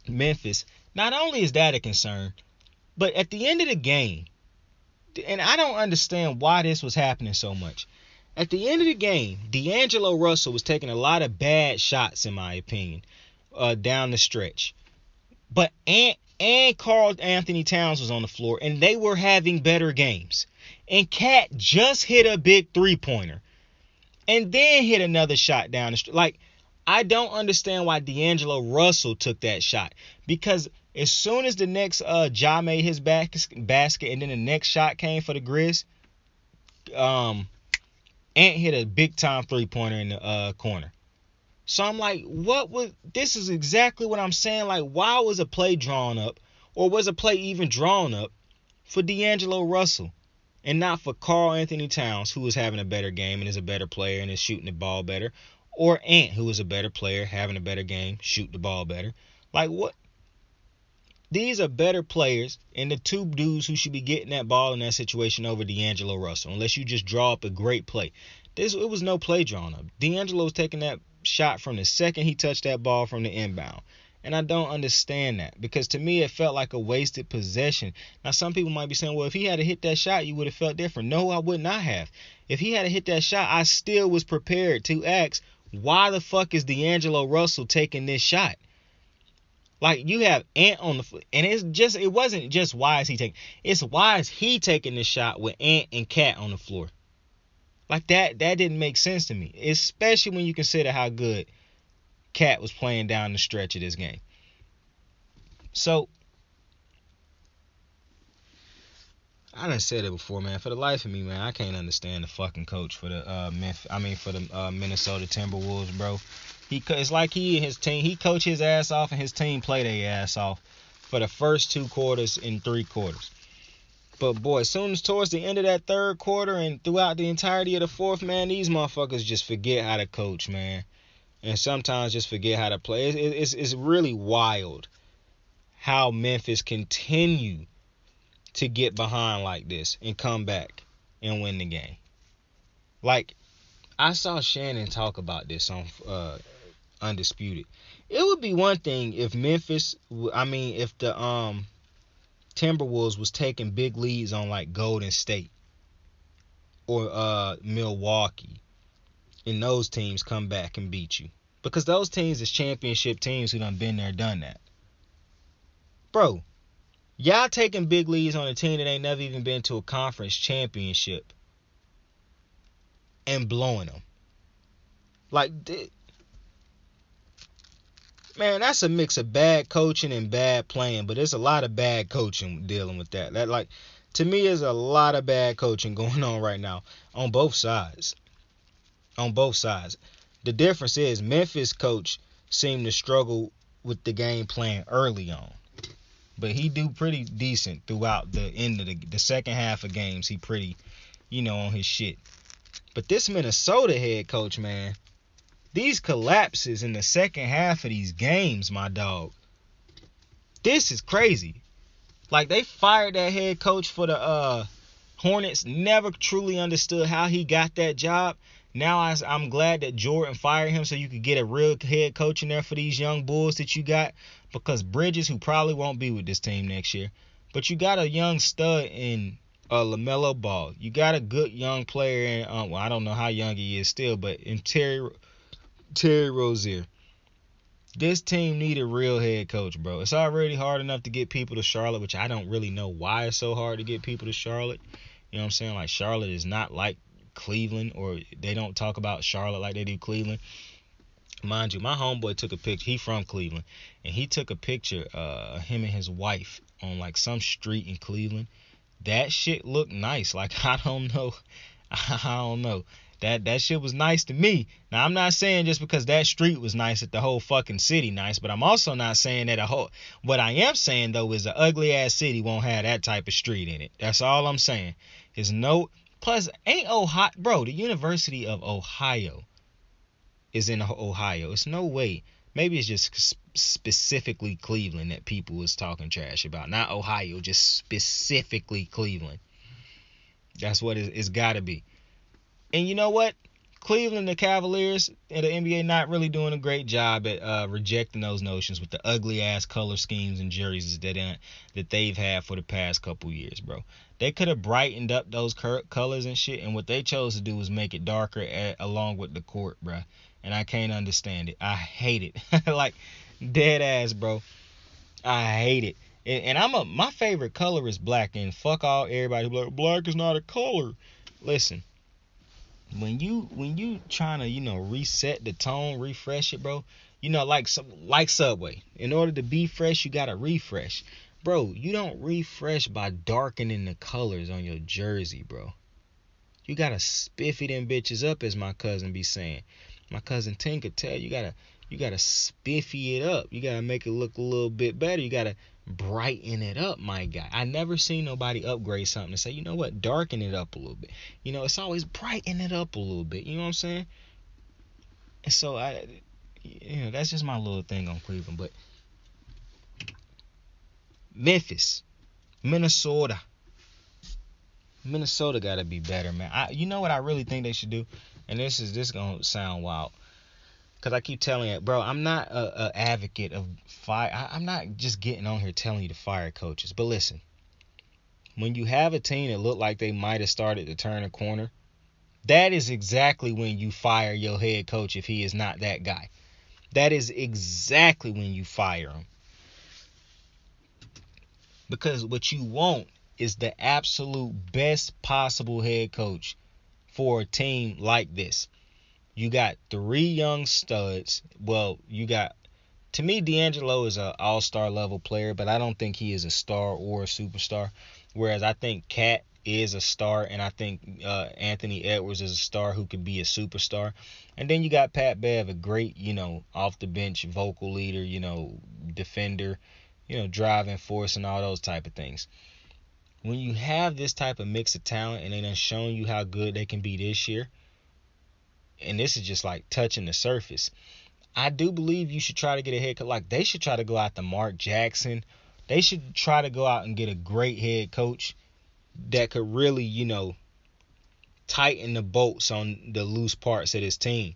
Memphis, not only is that a concern, but at the end of the game, and I don't understand why this was happening so much. At the end of the game, D'Angelo Russell was taking a lot of bad shots, in my opinion, down the stretch. But and Karl Anthony Towns was on the floor, and they were having better games. And Cat just hit a big three-pointer and then hit another shot down the street. Like, I don't understand why D'Angelo Russell took that shot. Because as soon as the next Ja made his basket and then the next shot came for the Grizz, Ant hit a big-time three-pointer in the corner. So I'm like, this is exactly what I'm saying. Like, why was a play drawn up, or was a play even drawn up for D'Angelo Russell and not for Karl Anthony Towns, who is having a better game and is a better player and is shooting the ball better, or Ant, who is a better player, having a better game, shoot the ball better? Like, what? These are better players, and the two dudes who should be getting that ball in that situation over D'Angelo Russell, unless you just draw up a great play. It was no play drawn up. D'Angelo was taking that shot from the second he touched that ball from the inbound. And I don't understand that, because to me it felt like a wasted possession. Now some people might be saying, well, if he had to hit that shot, you would have felt different. No, I would not have. If he had to hit that shot, I still was prepared to ask, why the fuck is D'Angelo Russell taking this shot? Like, you have Ant on the foot, and it wasn't just why is he taking this shot with Ant and Cat on the floor. Like, that didn't make sense to me, especially when you consider how good Cat was playing down the stretch of this game. So, I done said it before, man. For the life of me, man, I can't understand the fucking coach for the Minnesota Timberwolves, bro. It's like he and his team, he coach his ass off and his team play their ass off for the first 2 quarters and 3 quarters. But boy, as soon as towards the end of that 3rd quarter and throughout the entirety of the 4th, man, these motherfuckers just forget how to coach, man. And sometimes just forget how to play. It's really wild how Memphis continue to get behind like this and come back and win the game. Like, I saw Shannon talk about this on Undisputed. It would be one thing if if the Timberwolves was taking big leads on like Golden State or Milwaukee, and those teams come back and beat you. Because those teams is championship teams who done been there, done that. Bro, y'all taking big leads on a team that ain't never even been to a conference championship and blowing them. Like, man, that's a mix of bad coaching and bad playing, but there's a lot of bad coaching dealing with that. That, like, to me, there's a lot of bad coaching going on right now on both sides. On both sides. The difference is Memphis coach seemed to struggle with the game plan early on, but he do pretty decent throughout the end of the second half of games. He pretty, on his shit. But this Minnesota head coach, man, these collapses in the second half of these games, my dog, this is crazy. Like, they fired that head coach for the Hornets, never truly understood how he got that job. Now I'm glad that Jordan fired him so you could get a real head coach in there for these young Bulls that you got, because Bridges, who probably won't be with this team next year, but you got a young stud in LaMelo Ball. You got a good young player in, I don't know how young he is still, but in Terry Rozier. This team need a real head coach, bro. It's already hard enough to get people to Charlotte, which I don't really know why it's so hard to get people to Charlotte. You know what I'm saying? Like, Charlotte is not like Cleveland, or they don't talk about Charlotte like they do Cleveland. Mind you, my homeboy took a picture. He from Cleveland, and he took a picture of him and his wife on like some street in Cleveland. That shit looked nice. Like, I don't know. That shit was nice to me. Now, I'm not saying just because that street was nice that the whole fucking city nice, but I'm also not saying that what I am saying, though, is an ugly ass city won't have that type of street in it. That's all I'm saying. Plus, ain't Ohio, bro, the University of Ohio is in Ohio. It's no way. Maybe it's just specifically Cleveland that people was talking trash about. Not Ohio, just specifically Cleveland. That's what it's got to be. And you know what? Cleveland, the Cavaliers, and the NBA not really doing a great job at rejecting those notions with the ugly-ass color schemes and jerseys that they've had for the past couple years, bro. They could have brightened up those colors and shit, and what they chose to do was make it darker along with the court, bro. And I can't understand it. I hate it. Like, dead ass, bro. I hate it. And my favorite color is black, and fuck all everybody who like, black is not a color. Listen. When you trying to, reset the tone, refresh it, bro, like Subway. In order to be fresh, you gotta refresh. Bro, you don't refresh by darkening the colors on your jersey, bro. You gotta spiffy them bitches up, as my cousin be saying. My cousin Tink could tell you gotta spiffy it up. You gotta make it look a little bit better. You gotta brighten it up, my guy. I never seen nobody upgrade something and say, you know what, darken it up a little bit. It's always brighten it up a little bit. You know what I'm saying? And so that's just my little thing on Cleveland. But Memphis, Minnesota gotta be better, man. You know what I really think they should do, and this gonna sound wild. Because I keep telling you, bro, I'm not a advocate of fire. I'm not just getting on here telling you to fire coaches. But listen, when you have a team that look like they might have started to turn a corner, that is exactly when you fire your head coach if he is not that guy. That is exactly when you fire him. Because what you want is the absolute best possible head coach for a team like this. You got 3 young studs. Well, to me, D'Angelo is an all-star level player, but I don't think he is a star or a superstar. Whereas I think Cat is a star, and I think Anthony Edwards is a star who could be a superstar. And then you got Pat Bev, a great, off-the-bench vocal leader, defender, driving force and all those type of things. When you have this type of mix of talent and they done shown you how good they can be this year, and this is just like touching the surface, I do believe you should try to get a head coach. Like, they should try to go out to Mark Jackson. They should try to go out and get a great head coach that could really, tighten the bolts on the loose parts of this team.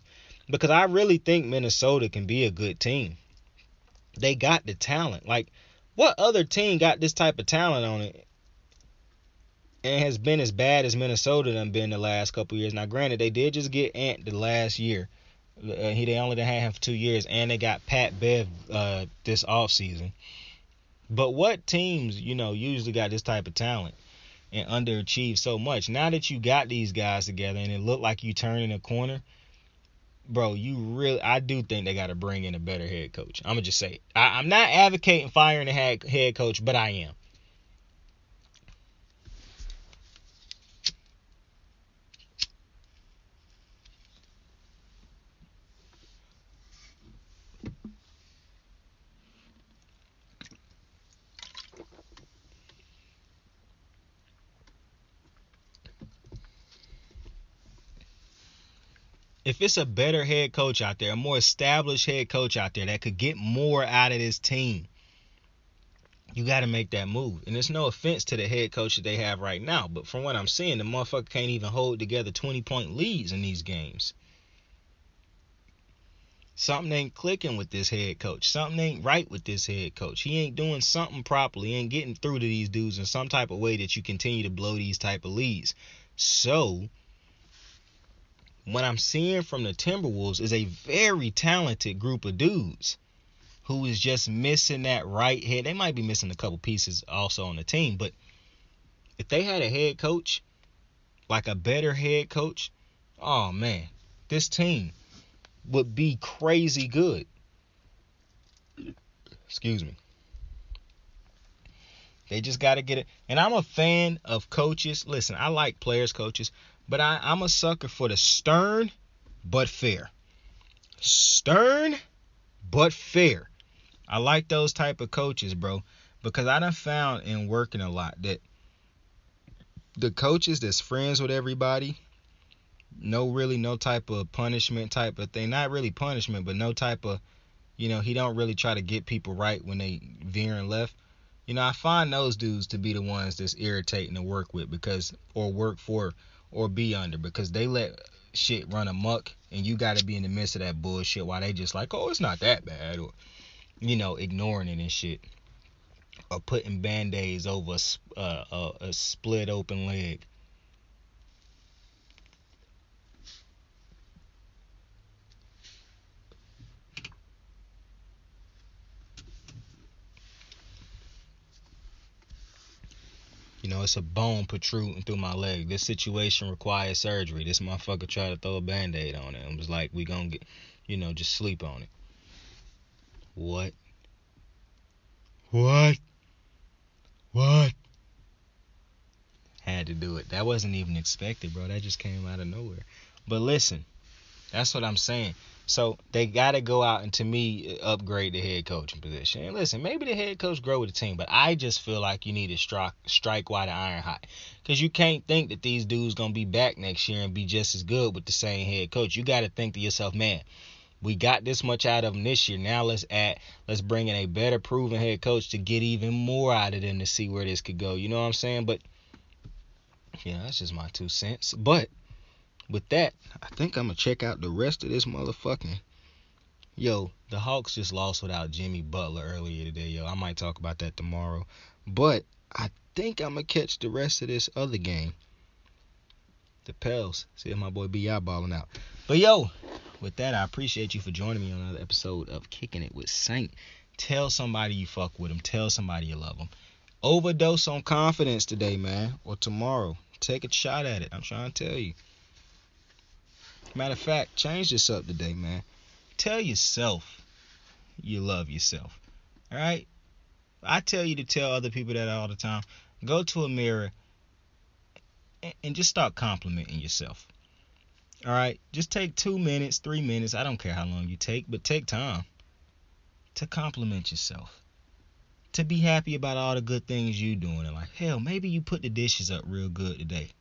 Because I really think Minnesota can be a good team. They got the talent. Like, what other team got this type of talent on it and has been as bad as Minnesota done been the last couple years? Now, granted, they did just get Ant the last year. They only had him for 2 years, and they got Pat Bev this offseason. But what teams, usually got this type of talent and underachieve so much? Now that you got these guys together and it looked like you turning a corner, bro, I do think they got to bring in a better head coach. I'm going to just say it. I'm not advocating firing a head coach, but I am. If it's a better head coach out there, a more established head coach out there that could get more out of this team, you got to make that move. And there's no offense to the head coach that they have right now, but from what I'm seeing, the motherfucker can't even hold together 20-point leads in these games. Something ain't clicking with this head coach. Something ain't right with this head coach. He ain't doing something properly. He ain't getting through to these dudes in some type of way that you continue to blow these type of leads. So what I'm seeing from the Timberwolves is a very talented group of dudes who is just missing that right head. They might be missing a couple pieces also on the team, but if they had a head coach, like a better head coach, oh man, this team would be crazy good. Excuse me. They just got to get it. And I'm a fan of coaches. Listen, I like players, coaches, but I'm a sucker for the stern but fair. Stern but fair. I like those type of coaches, bro, because I done found in working a lot that the coaches that's friends with everybody, no type of punishment type of thing. Not really punishment, but no type of, he don't really try to get people right when they veering left. I find those dudes to be the ones that's irritating to work with or work for or be under, because they let shit run amok and you got to be in the midst of that bullshit while they just like, oh, it's not that bad, or, ignoring it and shit, or putting band-aids over a split open leg. It's a bone protruding through my leg. This situation requires surgery. This motherfucker tried to throw a band-aid on it and was like, we gonna get, just sleep on it. What? Had to do it. That wasn't even expected, bro. That just came out of nowhere. But listen, That's what I'm saying. So they got to go out and, to me, upgrade the head coaching position. And listen, maybe the head coach grow with the team, but I just feel like you need to strike while the iron hot. Because you can't think that these dudes going to be back next year and be just as good with the same head coach. You got to think to yourself, man, we got this much out of them this year. Now let's bring in a better proven head coach to get even more out of them to see where this could go. You know what I'm saying? But, yeah, that's just my 2 cents. But with that, I think I'm going to check out the rest of this motherfucking... Yo, the Hawks just lost without Jimmy Butler earlier today, yo. I might talk about that tomorrow. But I think I'm going to catch the rest of this other game. The Pels. See if my boy B.I. balling out. But, yo, with that, I appreciate you for joining me on another episode of Kicking It with Saint. Tell somebody you fuck with them. Tell somebody you love them. Overdose on confidence today, man. Or tomorrow. Take a shot at it. I'm trying to tell you. Matter of fact, change this up today, man. Tell yourself you love yourself. All right? I tell you to tell other people that all the time. Go to a mirror and just start complimenting yourself. All right? Just take 2 minutes, 3 minutes. I don't care how long you take, but take time to compliment yourself. To be happy about all the good things you doing in life. Hell, maybe you put the dishes up real good today.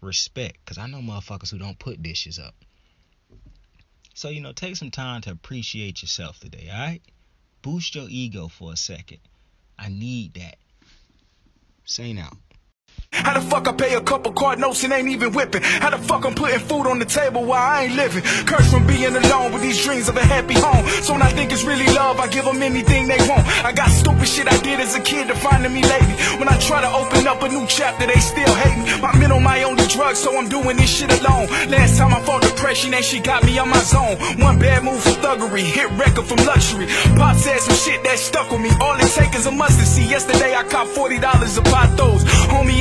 Respect, because I know motherfuckers who don't put dishes up. So, take some time to appreciate yourself today, all right? Boost your ego for a second. I need that. Saint out. How the fuck I pay a couple card notes and ain't even whipping? How the fuck I'm putting food on the table while I ain't living? Cursed from being alone with these dreams of a happy home. So when I think it's really love, I give them anything they want. I got stupid shit I did as a kid defining me lately. When I try to open up a new chapter, they still hate me. My mental, my only drug, so I'm doing this shit alone. Last time I fought depression, and she got me on my zone. One bad move from thuggery, hit record from luxury. Pop said some shit that stuck with me. All it take is a mustard seed. Yesterday I copped $40 of pot those. Homie in